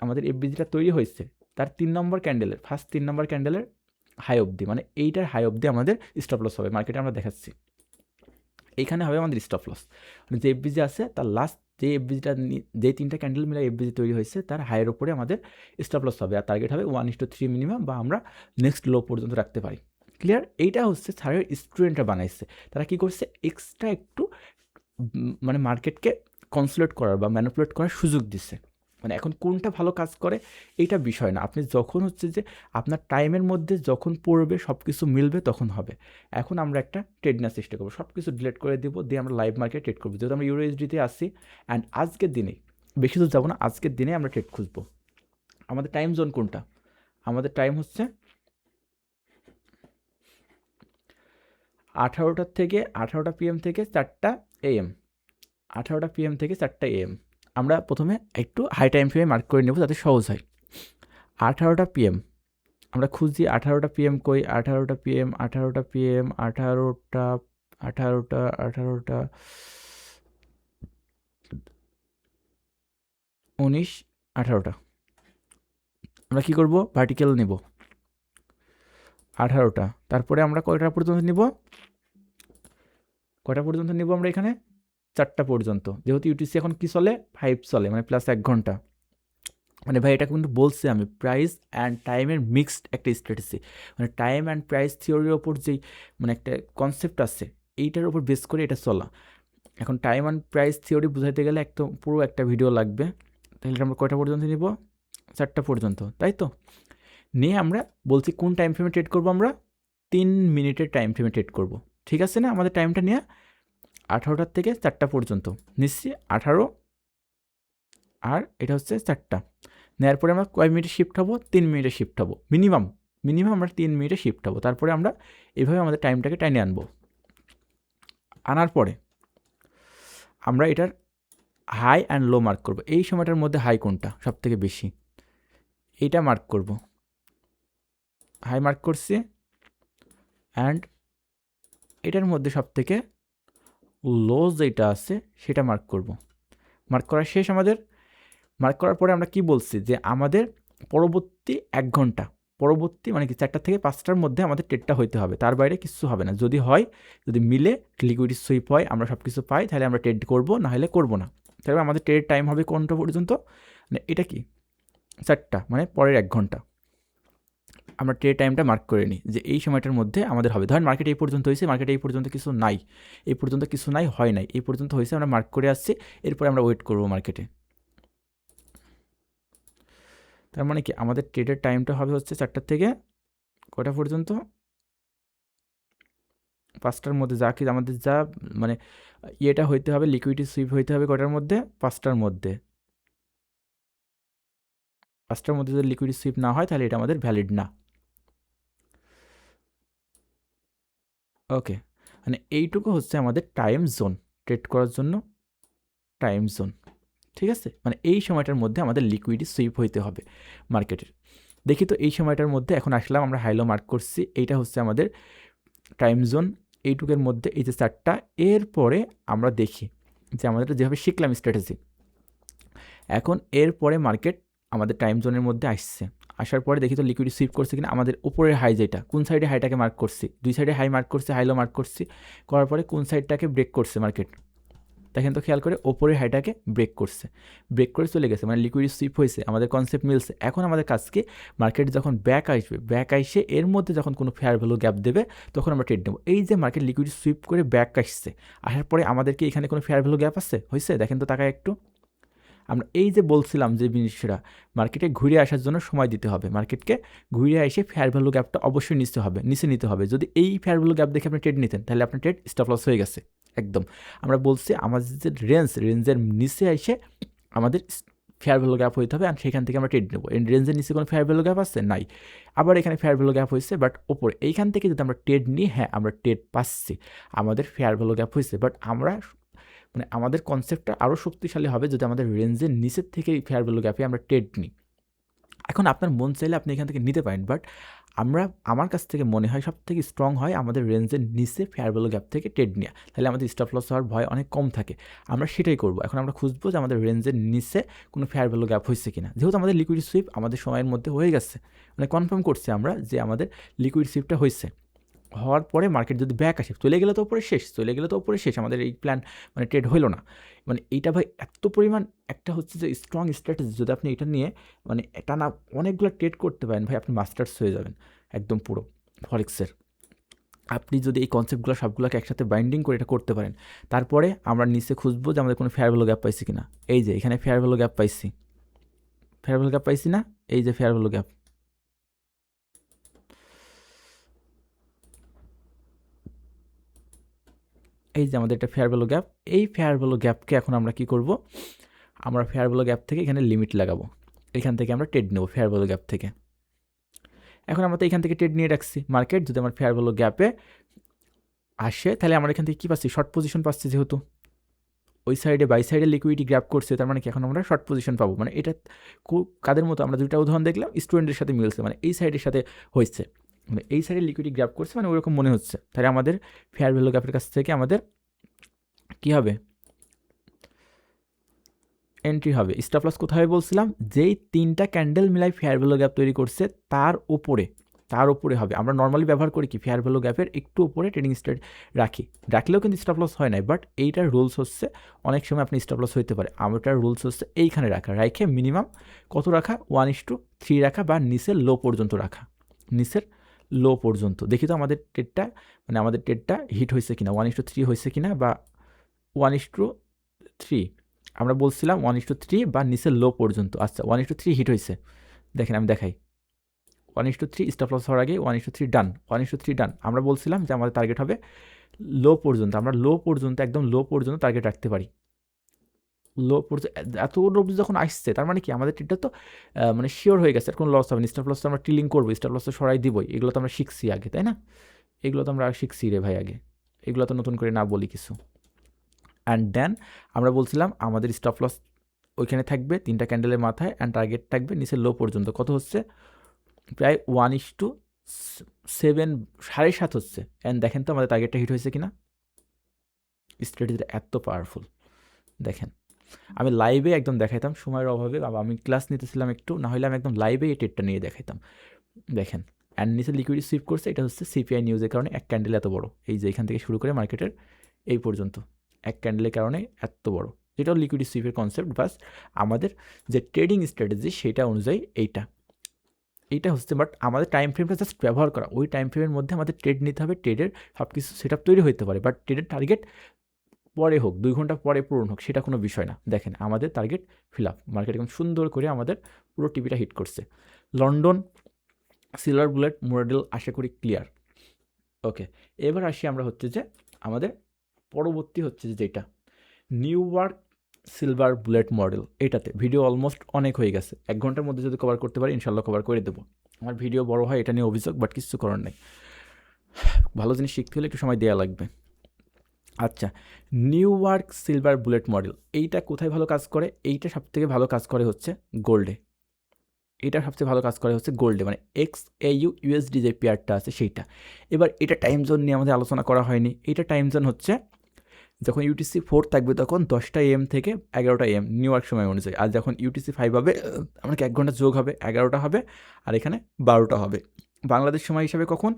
আমাদের এফবিজিটা তৈরি হয়েছে তার 3 নম্বর ক্যান্ডেলের, ফার্স্ট 3 নম্বর ক্যান্ডেলের হাই অবধি, মানে এইটার হাই অবধি আমাদের স্টপ লস হবে। মার্কেটে আমরা দেখাচ্ছি এইখানে হবে আমাদের স্টপ লস, মানে যে এফবিজি আছে তার লাস্ট যে এফবিজিটা, যে 3টা ক্যান্ডেল মিলে এফবিজি তৈরি হয়েছে তার হাইয়ের উপরে আমাদের স্টপ লস হবে। আর টার্গেট হবে 1:3 মিনিমাম, বা আমরা নেক্সট লো পর্যন্ত রাখতে পারি। ক্লিয়ার? এইটা হচ্ছে স্যারের স্টুডেন্টরা বানাইছে। তারা কি করছে, এক্সট্রা একটু মানে মার্কেটকে কনসোলেট করার বা ম্যানিপুলেট করার সুযোগ দিচ্ছে। মানে এখন কোনটা ভালো কাজ করে এইটা বিষয় না, আপনি যখন হচ্ছে যে আপনার টাইমের মধ্যে যখন পড়বে সব কিছু মিলবে তখন হবে। এখন আমরা একটা ট্রেড নেওয়ার চেষ্টা করবো, সব কিছু ডিলিট করে দেবো, দিয়ে আমরা লাইভ মার্কেট ট্রেড করবো। যেহেতু আমরা ইউএসডিতে আসি অ্যান্ড আজকের দিনে বেশি দূর যাবো না, আজকের দিনে আমরা ট্রেড খুঁজবো। আমাদের টাইম জোন কোনটা? আমাদের টাইম হচ্ছে 18টা PM থেকে 4টা AM, 18টা PM থেকে 4টা AM। আমরা প্রথমে একটু হাই টাইম ফ্রেমে মার্ক করে নেব যাতে সহজ হয়। 18টা PM আমরা খুঁজি, 18টা PM কই? 18টা PM 18টা PM 18টা 18টা 18টা 19 18টা। আমরা কি করব? ভার্টিক্যাল নেব 18টা। তারপরে আমরা কয়টা পর্যন্ত নিব? কয়টা পর্যন্ত নিব আমরা এখানে? 4টা পর্যন্ত। যেহেতু ইউটিসি এখন কি চলে? 5 চলে, মানে প্লাস 1 ঘন্টা। মানে ভাই এটা কিন্তু বলছি আমি প্রাইস অ্যান্ড টাইমের মিক্সড একটা স্ট্র্যাটেজি, মানে টাইম অ্যান্ড প্রাইস থিওরির ওপর যেই মানে একটা কনসেপ্ট আছে এইটার উপর বেস করে এটা চলা। এখন টাইম অ্যান্ড প্রাইস থিওরি বুঝাইতে গেলে একদম পুরো একটা ভিডিও লাগবে। তাহলে আমরা কয়টা পর্যন্ত নিব? 4টা পর্যন্ত, তাই তো? নিয়ে আমরা বলছি কোন টাইম ফ্রেমে ট্রেড করবো আমরা? 3 মিনিটের টাইম ফ্রেমে ট্রেড করব। ঠিক আছে না? আমাদের টাইমটা নিয়ে 18টার থেকে 4টা পর্যন্ত নিচ্ছি, 18 আর এটা হচ্ছে 4টা। নেওয়ার পরে আমরা কয় মিনিটে শিফট হবো? 3 মিনিটে শিফট হবো মিনিমাম। আমরা 3 মিনিটে শিফট হবো। তারপরে আমরা এভাবে আমাদের টাইমটাকে টাইনে আনবো। আনার পরে আমরা এটার হাই অ্যান্ড লো মার্ক করব। এই সময়টার মধ্যে হাই কোনটা সব থেকে বেশি, এইটা মার্ক করব। হাই মার্ক করছি, অ্যান্ড এটার মধ্যে সব থেকে লো যেটা আছে সেটা মার্ক করব। মার্ক করা শেষ আমাদের। মার্ক করার পরে আমরা কি বলছি যে আমাদের পরবর্তী 1 ঘন্টা, পরবর্তী মানে কি 4টা থেকে 5টার মধ্যে আমাদের ট্রেডটা হইতে হবে, তার বাইরে কিছু হবে না। যদি হয়, যদি মিলে লিকুইডিটি সুইপ হয়, আমরা সব কিছু পাই, তাহলে আমরা ট্রেড করব, না হলে করবো না। তাহলে আমাদের ট্রেড টাইম হবে কোনটা পর্যন্ত? মানে এটা কি 4টা, মানে পরের 1 ঘন্টা। আমরা ট্রেড টাইমটা মার্ক করে নিই যে এই সময়টার মধ্যে আমাদের হবে। ধরেন মার্কেট এই পর্যন্ত হয়েছে, মার্কেটে এই পর্যন্ত কিছু নাই, এই পর্যন্ত কিছু নাই, হয় নাই, এই পর্যন্ত হয়েছে, আমরা মার্ক করে আসছি। এরপরে আমরা ওয়েট করবো মার্কেটে। তার মানে কি আমাদের ট্রেডের টাইমটা হবে হচ্ছে 4টার থেকে কটা পর্যন্ত? 5টার মধ্যে। যা কি আমাদের যা মানে ইয়েটা হইতে হবে, লিকুইডিটি সুইপ হইতে হবে কটার মধ্যে? 5টার মধ্যে। 5টার মধ্যে যদি লিকুইডিটি সুইপ না হয় তাহলে এটা আমাদের ভ্যালিড না। ওকে, মানে এইটুকু হচ্ছে আমাদের টাইম জোন, ট্রেড করার জন্য টাইম জোন। ঠিক আছে, মানে এই সময়টার মধ্যে আমাদের লিকুইডি সুইপ হইতে হবে মার্কেটের। দেখি তো এই সময়টার মধ্যে এখন আসলাম, আমরা হাইলো মার্ক করছি, এইটা হচ্ছে আমাদের টাইম জোন, এইটুকের মধ্যে এই যে চারটা। এরপরে আমরা দেখি যে আমাদের যেভাবে শিখলাম স্ট্র্যাটেজি, এখন এরপরে মার্কেট আমাদের টাইম জোনের মধ্যে আসছে, আসার পরে দেখি তো লিকুইড সুইপ করছে কিনা। আমাদের উপরের হাই যেটা, কোন সাইডে হাইটাকে মার্ক করছি, দুই সাইডে হাই মার্ক করছে, হাইলো মার্ক করছি, করার পরে কোন সাইডটাকে ব্রেক করছে মার্কেট, দেখেন তো খেয়াল করে ওপরের হাইটাকে ব্রেক করছে, ব্রেক করে চলে গেছে, মানে লিকুইড সুইপ হয়েছে, আমাদের কনসেপ্ট মিলছে। এখন আমাদের কাজকে মার্কেট যখন ব্যাক আসবে, ব্যাক আইসে এর মধ্যে যখন কোনো ফেয়ার ভ্যালু গ্যাপ দেবে তখন আমরা ট্রেড নেব। এই যে মার্কেট লিকুইড সুইপ করে ব্যাক আসছে, আসার পরে আমাদেরকে এখানে কোনো ফেয়ার ভ্যালু গ্যাপ আছে হয়েছে, দেখেন তো তাকায় একটু। আমরা এই যে বলছিলাম যে জিনিসটা মার্কেটে ঘুরে আসার জন্য সময় দিতে হবে, মার্কেটকে ঘুরে এসে ফেয়ার ভ্যালু গ্যাপটা অবশ্যই নিচে নিতে হবে। যদি এই ফেয়ার ভ্যালু গ্যাপ দেখে আপনি ট্রেড নিতেন তাহলে আপনার ট্রেড স্টপ লস হয়ে গেছে একদম। আমরা বলছি আমাদের যে রেঞ্জের নিচে এসে আমাদের ফেয়ার ভ্যালু গ্যাপ হইতে হবে, আর সেখান থেকে আমরা ট্রেড নেবো। এই রেঞ্জের নিচে কোনো ফেয়ার ভ্যালু গ্যাপ আছে নাই, আবার এখানে ফেয়ার ভ্যালু গ্যাপ হয়েছে, বাট ওপরে এইখান থেকে যদি আমরা ট্রেড নিই, হ্যাঁ আমরা ট্রেড পাচ্ছি, আমাদের ফেয়ার ভ্যালু গ্যাপ হয়েছে, বাট আমরা মানে আমাদের কনসেপ্টটা আরও শক্তিশালী হবে যদি আমাদের রেঞ্জের নিচের থেকে ফেয়ার ভ্যালু গ্যাপে আমরা ট্রেড নিই। এখন আপনার মন চাইলে আপনি এখান থেকে নিতে পারেন, বাট আমার কাছ থেকে মনে হয় সব থেকে স্ট্রং হয় আমাদের রেঞ্জের নিচে ফেয়ার ভ্যালু গ্যাপ থেকে ট্রেড নেওয়া, তাহলে আমাদের স্টপ লস হওয়ার ভয় অনেক কম থাকে। আমরা সেটাই করবো। এখন আমরা খুঁজবো যে আমাদের রেঞ্জের নিচে কোনো ফেয়ার ভ্যালু গ্যাপ হয়েছে কিনা। যেহেতু আমাদের লিকুইড সুইপ আমাদের সময়ের মধ্যে হয়ে গেছে, মানে কনফার্ম করছি আমরা যে আমাদের লিকুইড সুইপটা হয়েছে, হওয়ার পরে মার্কেট যদি ব্যাক আসে, চলে গেলে তো ওপরে শেষ, আমাদের এই প্ল্যান মানে ট্রেড হইলো না। মানে এইটা ভাই এত পরিমাণ একটা হচ্ছে যে স্ট্রং স্ট্র্যাটেজি, যদি আপনি এটা নিয়ে মানে টানা অনেকগুলো ট্রেড করতে পারেন ভাই, আপনি মাস্টার্স হয়ে যাবেন একদম পুরো ফরেক্সের। আপনি যদি এই কনসেপ্টগুলো সবগুলোকে একসাথে বাইন্ডিং করে এটা করতে পারেন, তারপরে আমরা নিচে খুঁজবো যে আমাদের কোনো ফেয়ার ভ্যালু গ্যাপ পাইছি কিনা। এই যে এখানে ফেয়ার ভ্যালু গ্যাপ পাইছি না, এই যে ফেয়ার ভ্যালু গ্যাপ, এই যে আমাদের একটা ফেয়ার ভ্যালু গ্যাপ। এই ফেয়ার ভ্যালু গ্যাপকে এখন আমরা কি করব, আমরা ফেয়ার ভ্যালু গ্যাপ থেকে এখানে লিমিট লাগাবো, এখান থেকে আমরা ট্রেড নেব ফেয়ার ভ্যালু গ্যাপ থেকে। এখন আমরা তো এখান থেকে ট্রেড নিয়ে রাখছি, মার্কেট যদি আমার ফেয়ার ভ্যালু গ্যাপে আসে তাহলে আমরা এখান থেকে কী পাচ্ছি, শর্ট পজিশন পাচ্ছি। যেহেতু ওই সাইডে বাই সাইডে লিকুইডিটি গ্র্যাপ করছে, তার মানে কি এখন আমরা শর্ট পজিশন পাবো। মানে এটা কাদের মতো, আমরা দুইটা উদাহরণ দেখলাম, স্টুডেন্টের সাথে মিলছে, মানে এই সাইডের সাথে হয়েছে, মানে এই সাইডে লিকুইডিটি গ্র্যাপ করছে, মানে ওরকম মনে হচ্ছে। তাহলে আমাদের ফেয়ার ভ্যালু গ্যাপের কাছ থেকে আমাদের কী হবে, এন্ট্রি হবে। স্টপ লস কোথায় বলছিলাম, যেই তিনটা ক্যান্ডেল মিলাই ফেয়ার ভ্যালু গ্যাপ তৈরি করছে তার উপরে হবে। আমরা নর্মালি ব্যবহার করি কি, ফেয়ার ভ্যালু গ্যাপের একটু উপরে ট্রেডিং স্ট্রেট রাখলেও কিন্তু স্টপ লস হয় নাই, বাট এইটার রুলস হচ্ছে অনেক সময় আপনি স্টপ লস হইতে পারে। আমারটার রুলস হচ্ছে এইখানে রাখে মিনিমাম কত রাখা, 1:3 রাখা, বা নিচের লো পর্যন্ত দেখি তো আমাদের ট্রেডটা হিট হয়েছে কিনা, 1:3 হয়েছে কিনা, বা 1:3 আমরা বলছিলাম 1:3 বা নিচের লো পর্যন্ত। আচ্ছা 1:3 হিট হয়েছে, দেখেন আমি দেখাই, 1:3 স্টপ লস হওয়ার আগে 1:3 ডান। আমরা বলছিলাম যে আমাদের টার্গেট হবে লো পর্যন্ত, আমরা একদম লো পর্যন্ত টার্গেট রাখতে পারি। লো পর্যন্ত এত অবধি যখন আসছে, তার মানে কি আমাদের ট্রেডটা তো মানে শিওর হয়ে গেছে, আর কোনো লস হবে না। স্টপ লস তো আমরা টিলিং করবো, স্টপ লস তো সরাই দিবই, এগুলো তো আমরা শিখছি আগে, তাই না? এগুলো তো আমরা শিখছি রে ভাই আগে, এগুলো তো নতুন করে না বলি কিছু। অ্যান্ড দেন আমরা বলছিলাম আমাদের স্টপ লস ওইখানে থাকবে তিনটা ক্যান্ডেলের মাথায়, অ্যান্ড টার্গেট থাকবে নিচে লো পর্যন্ত। কত হচ্ছে, প্রায় 1:7, 7.5 হচ্ছে। অ্যান্ড দেখেন তো আমাদের টার্গেটটা হিট হয়েছে কিনা। স্ট্র্যাটেজিটা এত পাওয়ারফুল, দেখেন আমি লাইভে একদম দেখাইতাম, সময়ের অভাবে আমি ক্লাস নিতেছিলাম একটু, না হলে আমি একদম লাইভে এই ট্রেডটা নিয়ে দেখাইতাম। দেখেন অ্যান্ড নিচে লিকুইডিটি সুইপ করছে, এটা হচ্ছে সিপিআই নিউজের কারণে এক ক্যান্ডেল এত বড়, এই যে এখান থেকে শুরু করে মার্কেটের এই পর্যন্ত এক ক্যান্ডেলের কারণে এত বড়। এটাও লিকুইডিটি সুইপের কনসেপ্ট, বাস আমাদের যে ট্রেডিং স্ট্র্যাটেজি সেটা অনুযায়ী এইটা হচ্ছে। বাট আমাদের টাইম ফ্রেমটা জাস্ট ব্যবহার করা, ওই টাইম ফ্রেমের মধ্যে আমাদের ট্রেড নিতে হবে, ট্রেডের সব কিছু সেট আপ তৈরি হতে পারে, বাট ট্রেডের টার্গেট পরে হোক, 2 ঘন্টা পরে পূরণ হোক, সেটা কোনো বিষয় না। দেখেন আমাদের টার্গেট ফিল আপ, মার্কেট একদম সুন্দর করে আমাদের পুরো টিভিটা হিট করছে। লন্ডন সিলভার বুলেট মডেল আশা করি ক্লিয়ার। ওকে, এবার আসি আমরা হচ্ছে যে আমাদের পরবর্তী হচ্ছে যেটা new York silver bullet model. এটাতে ভিডিও অলমোস্ট অনেক হয়ে গেছে, 1 ঘন্টার মধ্যে যদি কভার করতে পারি ইনশাল্লাহ কভার করে দেবো। আমার ভিডিও বড় হয় এটা নিয়ে অভিযোগ, বাট কিছু করার নেই, ভালো জিনিস শিখতে হলে একটু সময় দেওয়া লাগবে। আচ্ছা, নিউইয়র্ক সিলভার বুলেট মডেল এইটা কোথায় ভালো কাজ করে? এইটা সবথেকে ভালো কাজ করে হচ্ছে গোল্ডে। এটা সবচেয়ে ভালো কাজ করে হচ্ছে গোল্ডে, মানে XAU USD যে পেয়ারটা আছে সেইটা। এবার এটা টাইম জোন নিয়ে আমাদের আলোচনা করা হয়নি। এটা টাইম জোন হচ্ছে যখন UTC 4 থাকবে তখন 10টা AM থেকে 11টা AM নিউ ইয়র্ক সময় অনুযায়ী। আর যখন UTC 5 হবে আমাকে 1 ঘন্টা যোগ হবে, 11টা হবে, আর এখানে 12টা হবে। বাংলাদেশ সময় হিসাবে কখন?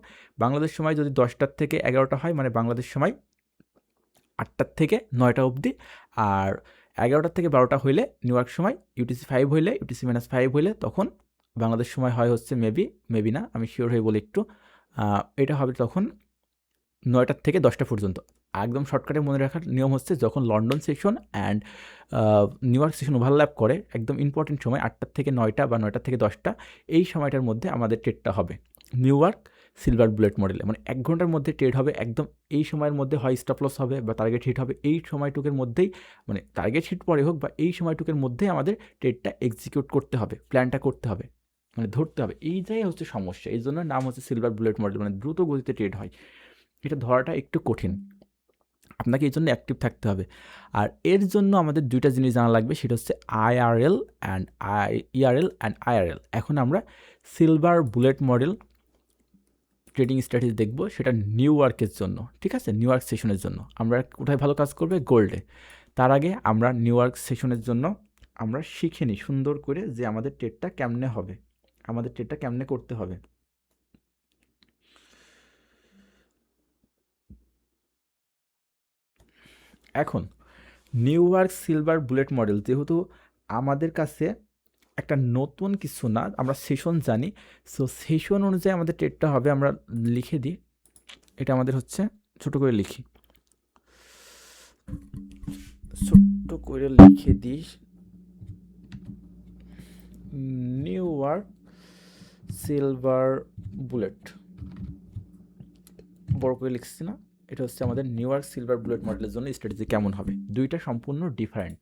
বাংলাদেশ সময় যদি 10টার থেকে 11টা হয়, মানে বাংলাদেশ সময় 8টার থেকে 9টা অবধি। আর 11টার থেকে 12টা হইলে নিউ ইয়র্ক সময়, UTC 5 হইলে, UTC-5 হইলে তখন বাংলাদেশ সময় হয় হচ্ছে মেবি না, আমি শিওর হয়ে বলি একটু। এটা হবে তখন 9টার থেকে 10টা পর্যন্ত। একদম শর্টকাটে মনে রাখার নিয়ম হচ্ছে যখন London session and new York session overlap করে, একদম ইম্পর্টেন্ট সময় 8টার থেকে 9টা বা 9টার থেকে 10টা, এই সময়টার মধ্যে আমাদের ট্রেডটা হবে নিউ ইয়র্ক সিলভার বুলেট মডেলে। মানে 1 ঘন্টার মধ্যে ট্রেড হবে, একদম এই সময়ের মধ্যে হয় স্টপ লস হবে বা টার্গেট হিট হবে। এই সময়টুকের মধ্যেই, মানে টার্গেট হিট পরে হোক বা এই সময়টুকের মধ্যেই আমাদের ট্রেডটা এক্সিকিউট করতে হবে, প্ল্যানটা করতে হবে, মানে ধরতে হবে। এইটাই হচ্ছে সমস্যা। এই জন্য নাম হচ্ছে সিলভার বুলেট মডেল, মানে দ্রুত গতিতে ট্রেড হয়। এটা ধরাটা একটু কঠিন, আপনাকে এই জন্য অ্যাক্টিভ থাকতে হবে। আর এর জন্য আমাদের 2টা জিনিস জানা লাগবে, সেটা হচ্ছে IRL and ERL and IRL। এখন আমরা silver bullet model trading strategy দেখব, সেটা নিউ ইয়র্কের জন্য, ঠিক আছে? নিউ ইয়র্ক সেশনের জন্য আমরা কোথায় ভালো কাজ করবে? গোল্ডে। তার আগে আমরা নিউ ইয়র্ক সেশনের জন্য আমরা শিখে নিই সুন্দর করে যে আমাদের ট্রেডটা কেমনে হবে, আমাদের ট্রেডটা কেমনে করতে হবে। এখন new York silver bullet model যেহেতু আমাদের কাছে একটা নতুন কিছু না, আমরা সেশন জানি। সো সেশন অনুযায়ী আমাদের ট্রেডটা হবে, আমরা লিখে দিই। এটা আমাদের হচ্ছে, ছোট করে লিখি, ছোট্ট করে লিখে দিই, নিউ ইয়র্ক সিলভার বুলেট, বড় করে লিখছি না? এটা হচ্ছে আমাদের নিউ ইয়র্ক সিলভার বুলেট মডেলের জন্য স্ট্র্যাটেজি কেমন হবে। দুইটা সম্পূর্ণ ডিফারেন্ট।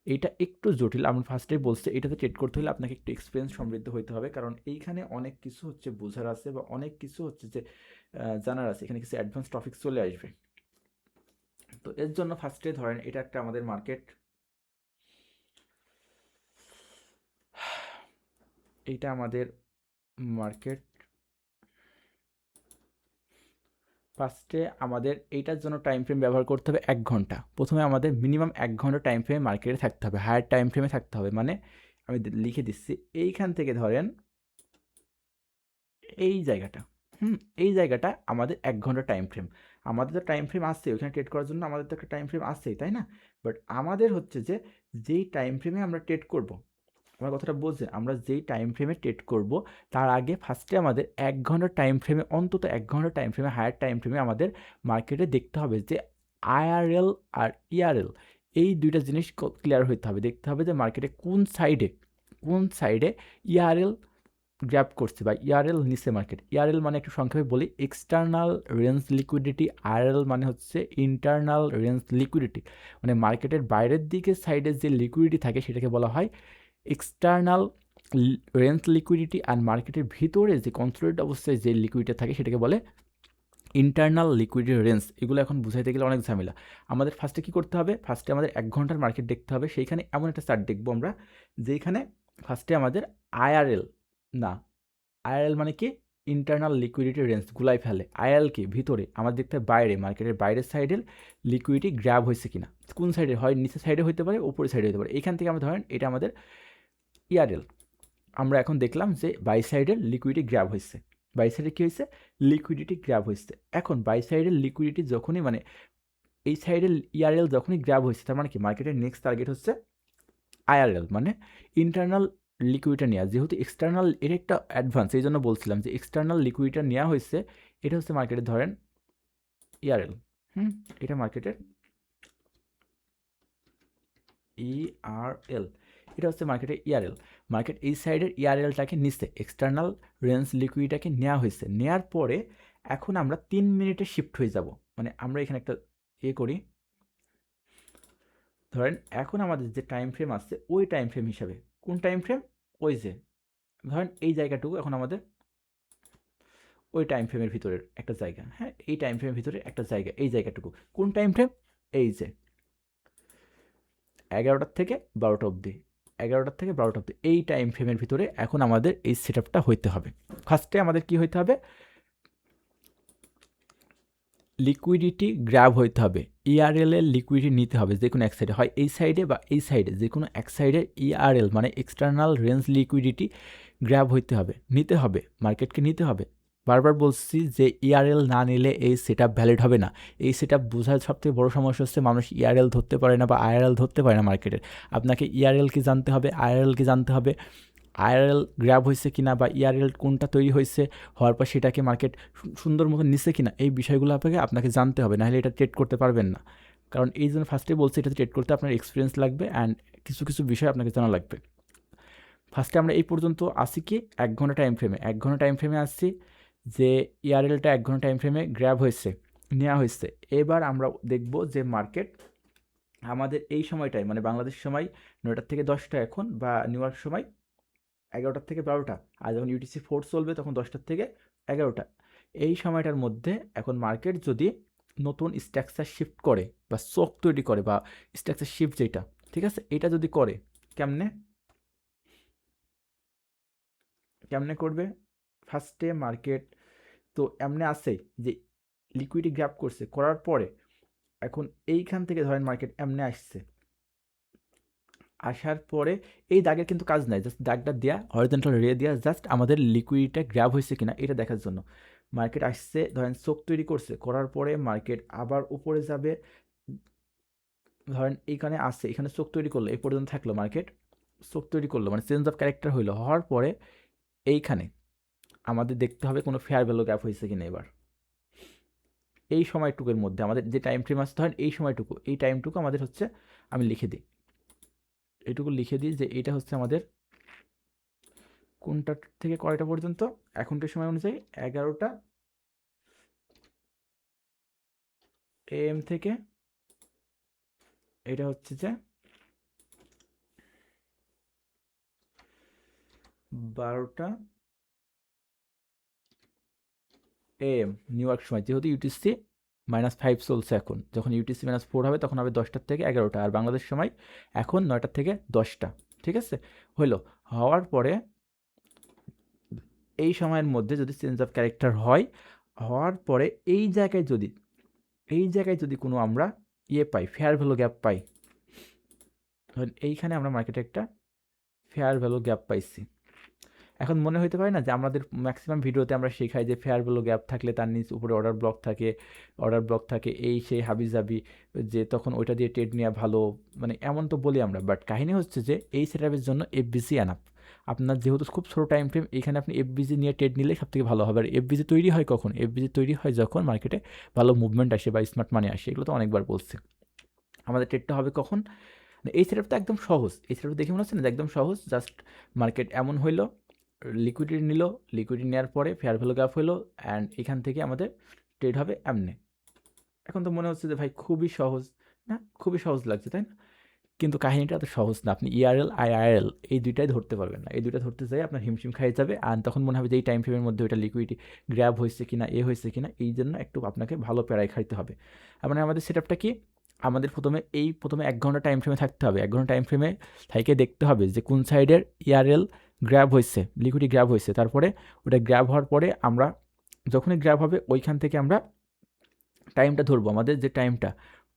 এইটা একটু জটিল, আমি ফার্স্টেই বলছি এটাতে ট্রেড করতে হলে আপনাকে একটু এক্সপিরিয়েন্স সমৃদ্ধ হতে হবে, কারণ এইখানে অনেক কিছু হচ্ছে বোঝার আছে বা অনেক কিছু হচ্ছে যে জানার আছে, এখানে কিছু অ্যাডভান্স টপিক চলে আসবে। তো এর জন্য ফার্স্টে ধরেন এটা একটা আমাদের মার্কেট, এইটা আমাদের মার্কেট। ফার্স্টে আমাদের এইটার জন্য টাইম ফ্রেম ব্যবহার করতে হবে 1 ঘন্টা। প্রথমে আমাদের মিনিমাম 1 ঘন্টা টাইম ফ্রেমে মার্কেটে থাকতে হবে, হায়ার টাইম ফ্রেমে থাকতে হবে। মানে আমি লিখে দিচ্ছি, এইখান থেকে ধরেন এই জায়গাটা, এই জায়গাটা আমাদের 1 ঘন্টা টাইম ফ্রেম। আমাদের তো টাইম ফ্রেম আসছে ওইখানে ট্রেড করার জন্য, আমাদের তো একটা টাইম ফ্রেম আসছেই, তাই না? বাট আমাদের হচ্ছে যে যেই টাইম ফ্রেমে আমরা ট্রেড করব, আমার কথাটা বোঝে, আমরা যেই টাইম ফ্রেমে ট্রেড করব তার আগে ফার্স্টে আমাদের 1 ঘন্টা টাইম ফ্রেমে, অন্তত 1 ঘন্টা টাইম ফ্রেমে, হায়ার টাইম ফ্রেমে আমাদের মার্কেটে দেখতে হবে যে IRL আর ERL, এই দুইটা জিনিস ক্লিয়ার হইতে হবে। দেখতে হবে যে মার্কেটে কোন সাইডে ERL গ্র্যাব করছে বা ERL নিচে মার্কেট। ERL মানে একটু সংক্ষেপে বলি, এক্সটার্নাল রেঞ্জ লিকুইডিটি। IRL মানে হচ্ছে ইন্টারনাল রেঞ্জ লিকুইডিটি, মানে মার্কেটের বাইরের দিকে সাইডে যে লিকুইডিটি থাকে সেটাকে বলা হয় এক্সটার্নাল রেঞ্জ লিকুইডিটি। আর মার্কেটের ভিতরে যে কন্ট্রোলেড অবস্থায় যে লিকুইডিটি থাকে সেটাকে বলে ইন্টারনাল লিকুইডিটি রেঞ্জ। এগুলো এখন বুঝাইতে গেলে অনেক ঝামেলা। আমাদের ফার্স্টে কী করতে হবে? ফার্স্টে আমাদের 1 ঘন্টার মার্কেট দেখতে হবে। সেইখানে এমন একটা চার্ট দেখবো আমরা, যেখানে ফার্স্টে আমাদের IRL, না IRL মানে কি? ইন্টারনাল লিকুইডিটি রেঞ্জ গুলাই ফেলে। IRL কি? ভিতরে। আমার দেখতে হবে বাইরে, মার্কেটের বাইরের সাইডের লিকুইডিটি গ্র্যাব হয়েছে কিনা। কোন সাইডে হয়? নিচের সাইডে হতে পারে, উপরের সাইডে হতে পারে। এইখান থেকে আমরা ধরেন এটা আমাদের ERL। আমরা এখন দেখলাম যে বাই সাইডের লিকুইডিটি গ্র্যাব হয়েছে। বাই সাইডে কী হয়েছে? লিকুইডিটি গ্র্যাব হয়েছে। এখন বাই সাইডের লিকুইডিটি যখনই, মানে এই সাইডের ERL যখনই গ্র্যাব হয়েছে, তার মানে কি? মার্কেটের নেক্সট টার্গেট হচ্ছে IRL, মানে ইন্টারনাল লিকুইডিটি নেওয়া। যেহেতু এক্সটার্নাল এর একটা অ্যাডভান্স, এই জন্য বলছিলাম যে এক্সটার্নাল লিকুইডিটি নেওয়া হয়েছে। এটা হচ্ছে মার্কেটের ধরেন ERL, এটা মার্কেটের ERL, এটা হচ্ছে মার্কেটের ERL। মার্কেট এই সাইডের ERLটাকে নিচ্ছে, এক্সটার্নাল রেঞ্জ লিকুইডিটাকে নেওয়া হয়েছে। নেওয়ার পরে এখন আমরা 3 মিনিটে শিফট হয়ে যাব। মানে আমরা এখানে একটা করি, ধরেন এখন আমাদের যে টাইম ফ্রেম আসছে ওই টাইম ফ্রেম হিসাবে। কোন টাইম ফ্রেম? ওই যে ধরেন এই জায়গাটুকু এখন আমাদের ওই টাইম ফ্রেমের ভিতরের একটা জায়গা, হ্যাঁ, এই টাইম ফ্রেমের ভিতরে একটা জায়গা, এই জায়গাটুকু কোন টাইম ফ্রেম? এই যে 11টার থেকে 12টা অবধি, 11টার থেকে 12টা অবধি এই টাইম ফ্রেমের ভিতরে এখন আমাদের এই সেট আপটা হইতে হবে। ফার্স্টে আমাদের কি হইতে হবে? লিকুইডিটি গ্র্যাব হইতে হবে, ইআরএল এর লিকুইডিটি নিতে হবে যে কোনো এক সাইডে, হয় এই সাইডে বা এই সাইডে, যে কোনো এক সাইডের ইআরএল মানে এক্সটার্নাল রেঞ্জ লিকুইডিটি গ্র্যাব হইতে হবে, নিতে হবে, মার্কেটকে নিতে হবে। বারবার বলছি যে ইআরএল না নিলে এই সেট আপ ভ্যালিড হবে না। এই সেট আপ বোঝার সবথেকে বড় সমস্যা হচ্ছে মানুষ ইআরএল ধরতে পারে না বা আইআরএল ধরতে পারে না মার্কেটের। আপনাকে ইআরএল কি জানতে হবে, আইআরএল কি জানতে হবে, আইআরএল গ্র্যাব হয়েছে কিনা বা ইআরএল কোনটা তৈরি হয়েছে, হওয়ার পর সেটাকে মার্কেট সুন্দর মতো নিচ্ছে কিনা, এই বিষয়গুলো আপনাকে জানতে হবে, নাহলে এটা ট্রেড করতে পারবেন না। কারণ এই জন্য ফার্স্টে বলছি এটা ট্রেড করতে আপনার এক্সপিরিয়েন্স লাগবে অ্যান্ড কিছু কিছু বিষয় আপনাকে জানা লাগবে। ফার্স্টে আমরা এই পর্যন্ত আসি কি 1 ঘন্টা টাইম ফ্রেমে, 1 ঘন্টা টাইম ফ্রেমে আসছি যে ইআরএলটা 1 ঘন্টা টাইম ফ্রেমে গ্র্যাব হয়েছে, নেওয়া হয়েছে। এবার আমরা দেখব যে মার্কেট আমাদের এই সময়টায় মানে বাংলাদেশ সময় 9টা থেকে 10টা এখন, বা নিউ ইয়র্ক সময় 11টার থেকে 12টা, আর যখন ইউটিসি 4 চলবে তখন 10টার থেকে 11টা, এই সময়টার মধ্যে এখন মার্কেট যদি নতুন স্ট্রাকচার শিফট করে বা চোখ তৈরি করে বা স্ট্রাকচার শিফট যেটা, ঠিক আছে, এটা যদি করে, কেমনে কেমনে করবে? ফার্স্টে মার্কেট তো এমনি আছে যে লিকুইডি গ্র্যাব করছে, করার পরে এখন এইখান থেকে ধরেন মার্কেট এমনি আসছে, আসার পরে এই দাগের কিন্তু কাজ নাই, জাস্ট দাগটা দেওয়া, হরিজন্টাল রে দেওয়া, জাস্ট আমাদের লিকুইডিটা গ্র্যাব হয়েছে কিনা এটা দেখার জন্য। মার্কেট আসছে, ধরেন চোখ তৈরি করছে, করার পরে মার্কেট আবার উপরে যাবে, ধরেন এইখানে আসছে, এখানে চোখ তৈরি করলো, এই পর্যন্ত থাকলো, মার্কেট চোখ তৈরি করলো মানে চেঞ্জ অফ ক্যারেক্টার হইলো, হওয়ার পরে এইখানে আমাদের দেখতে হবে কোনো ফেয়ার ভ্যালু গ্যাপ হয়েছে কিনা। এবার এই সময়টুকুর মধ্যে আমাদের যে টাইম ফ্রেম আছে, ধরেন এই সময়টুকু, এই টাইমটুকু আমাদের হচ্ছে, আমি লিখে দিই, এইটুকু লিখে দিই যে এটা হচ্ছে আমাদের কোনটা থেকে কয়টা পর্যন্ত, এখনকার সময় অনুযায়ী 11টা AM থেকে এটা হচ্ছে যে 12টা AM নিউ ইয়র্ক সময়, যেহেতু ইউটিসি -5 চলছে এখন, যখন ইউটিসি -4 হবে তখন হবে 10টার থেকে 11টা, আর বাংলাদেশ সময় এখন 9টার থেকে 10টা, ঠিক আছে, হইলো। হওয়ার পরে এই সময়ের মধ্যে যদি চেঞ্জ অফ ক্যারেক্টার হয়, হওয়ার পরে এই জায়গায় যদি কোনো আমরা পাই, ফেয়ার ভ্যালু গ্যাপ পাই, ধরেন এইখানে আমরা মার্কেটে একটা ফেয়ার ভ্যালু গ্যাপ পাইছি। এখন মনে হইতে পারে না যে আমাদের ম্যাক্সিমাম ভিডিওতে আমরা শেখাই যে ফেয়ার ভ্যালু গ্যাপ থাকলে তার নিচ উপরে অর্ডার ব্লক থাকে এই সেই হাবিজাবি, যে তখন ওইটা দিয়ে ট্রেড নেওয়া ভালো, মানে এমন তো বলি আমরা, বাট কাহিনী হচ্ছে যে এই সেটআপের জন্য এফবিসি আনাপ। আপনার যেহেতু খুব ছোটো টাইম ফ্রেম, এইখানে আপনি এফবিসি নিয়ে ট্রেড নিলে সবথেকে ভালো হবে। আর এফবিসি তৈরি হয় কখন? এফবিসি তৈরি হয় যখন মার্কেটে ভালো মুভমেন্ট আসে বা স্মার্ট মানি আসে, এগুলো তো অনেকবার বলছে। আমাদের ট্রেডটা হবে কখন? এই সেটআপটা একদম সহজ, এই সেটআপ দেখে মনে হচ্ছে না যে একদম সহজ, জাস্ট মার্কেট এমন হইলো, লিকুইডিটি নিল, লিকুইডিটি নেওয়ার পরে ফেয়ার ভ্যালু গ্যাপ হলো, অ্যান্ড এখান থেকে আমাদের ট্রেড হবে এমনি। এখন তো মনে হচ্ছে যে ভাই খুবই সহজ, না খুবই সহজ লাগছে, তাই না? কিন্তু কাহিনীটা এত সহজ না। আপনি ইআরএল আইআরএল এই দুইটাই ধরতে পারবেন না, এই দুইটা ধরতে যাই আপনার হিমশিম খাইয়ে যাবে, আর তখন মনে হবে যে এই টাইম ফ্রেমের মধ্যে ওইটা লিকুইডিটি গ্র্যাব হয়েছে কিনা, হয়েছে কিনা, এই জন্য একটু আপনাকে ভালো প্যারাই খাইতে হবে। মানে আমাদের সেটআপটা কি, আমাদের প্রথমে 1 ঘন্টা টাইম ফ্রেমে থাকতে হবে, 1 ঘন্টা টাইম ফ্রেমে থেকে দেখতে হবে যে কোন সাইডের ইআরএল গ্র্যাব হয়েছে, লিকুইডিটি গ্র্যাব হয়েছে। তারপরে ওটা গ্র্যাব হওয়ার পরে আমরা যখনই গ্র্যাব হবে ওইখান থেকে আমরা টাইমটা ধরবো, আমাদের যে টাইমটা,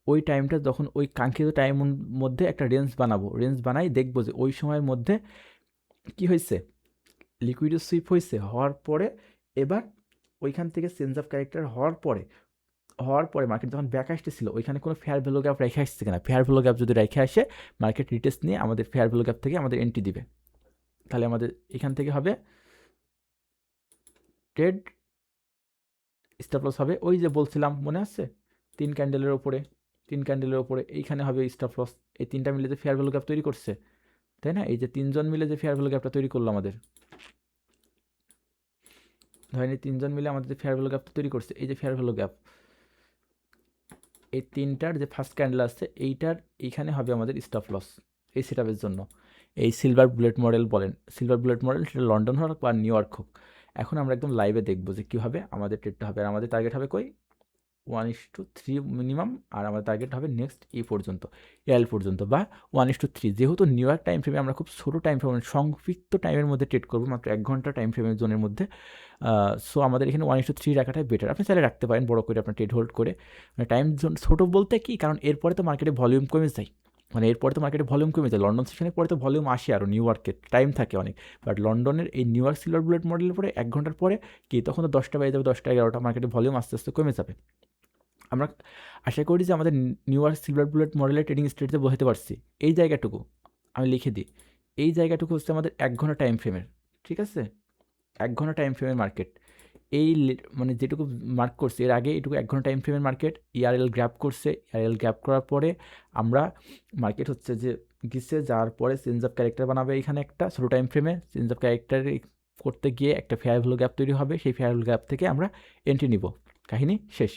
ওই টাইমটা যখন ওই কাঙ্ক্ষিত টাইমের মধ্যে একটা রেঞ্জ বানাবো, রেঞ্জ বানাই দেখবো যে ওই সময়ের মধ্যে কি হয়েছে, লিকুইডি সুইপ হয়েছে, হওয়ার পরে এবার ওইখান থেকে চেঞ্জ অফ ক্যারেক্টার হওয়ার পরে মার্কেট যখন ব্যাক আসতেছিল ওইখানে কোনো ফেয়ার ভ্যালু গ্যাপ রেখে আসছে কিনা, ফেয়ার ভ্যালু গ্যাপ যদি রেখে আসে মার্কেট রিটেস্ট নিয়ে আমাদের ফেয়ার ভ্যালু গ্যাপ থেকে আমাদের এন্ট্রি দিবে। তাহলে আমাদের এখান থেকে হবে ট্রেড স্টপ লস হবে, ওই যে বলছিলাম মনে আছে 3 ক্যান্ডেলের ওপরে এইখানে হবে স্টপ লস। এই 3টা মিলে যে ফেয়ার ভ্যালু গ্যাপ তৈরি করছে, তাই না? এই যে 3জন মিলে যে ফেয়ার ভ্যালু গ্যাপটা তৈরি করলো আমাদের, ধরেন এই 3জন মিলে আমাদের যে ফেয়ার ভ্যালু গ্যাপটা তৈরি করছে, এই যে ফেয়ার ভ্যালু গ্যাপ, এই 3টার যে ফার্স্ট ক্যান্ডেল আসছে এইটার এইখানে হবে আমাদের স্টপ লস এই সেটআপের জন্য। এই সিলভার বুলেট মডেল বলেন, সিলভার বুলেট মডেল, সেটা লন্ডন হোক বা নিউ ইয়র্ক হোক, এখন আমরা একদম লাইভে দেখবো যে কীভাবে আমাদের ট্রেডটা হবে। আর আমাদের টার্গেট হবে কই 1:3 মিনিমাম, আর আমাদের টার্গেট হবে নেক্সট পর্যন্ত, এল পর্যন্ত, বা 1:3। যেহেতু নিউ ইয়র্ক টাইম ফ্রেমে আমরা খুব ছোটো টাইম ফ্রেম, সংক্ষিপ্ত টাইমের মধ্যে ট্রেড করবো, মাত্র 1 ঘন্টা টাইম ফ্রেমের জোনের মধ্যে। সো আমাদের এখানে 1:3 রাখাটাই বেটার। আপনি চাইলে রাখতে পারেন বড় করে, আপনার ট্রেড হোল্ড করে। মানে টাইম জোন ছোটো বলতে কি, কারণ এরপরে তো মার্কেটে ভলিউম কমে যায়, মানে এরপরে তো মার্কেটে ভলিউম কমে যায়। লন্ডন সেশনের পরে তো ভলিউম আসে আরও, নিউ ইয়র্কে টাইম থাকে অনেক, বাট লন্ডনের এই নিউ ইয়র্ক সিলভার বুলেট মডেলের পরে 1 ঘন্টার পরে কি, তখন তো 10টা বেজে যাবে, 10টা 11টা, মার্কেটে ভলিউম আস্তে আস্তে কমে যাবে। আমরা আশা করি যে আমাদের নিউ ইয়র্ক সিলভার বুলেট মডেলের ট্রেডিং স্ট্র্যাটেজিতে বোঝাতে পারছি। এই জায়গাটুকু আমি লিখে দিই, এই জায়গাটুকু হচ্ছে আমাদের 1 ঘন্টা টাইম ফ্রেমের, ঠিক আছে? 1 ঘন্টা টাইম ফ্রেমের মার্কেট। এই মানে যেটুকু মার্ক করছে এর আগে এটুকু 1 ঘন্টা টাইম ফ্রেমের মার্কেট। ইআরএল গ্র্যাপ করছে, ইআরএল গ্র্যাপ করার পরে আমরা মার্কেট হচ্ছে যে গিয়েছে, যাওয়ার পরে চেঞ্জ অফ ক্যারেক্টার বানাবে এখানে একটা ছোটো টাইম ফ্রেমে। চেঞ্জ অফ ক্যারেক্টার করতে গিয়ে একটা ফেয়ার ভ্যালু গ্যাপ তৈরি হবে, সেই ফেয়ার ভ্যালু গ্যাপ থেকে আমরা এন্ট্রি নিব, কাহিনী শেষ।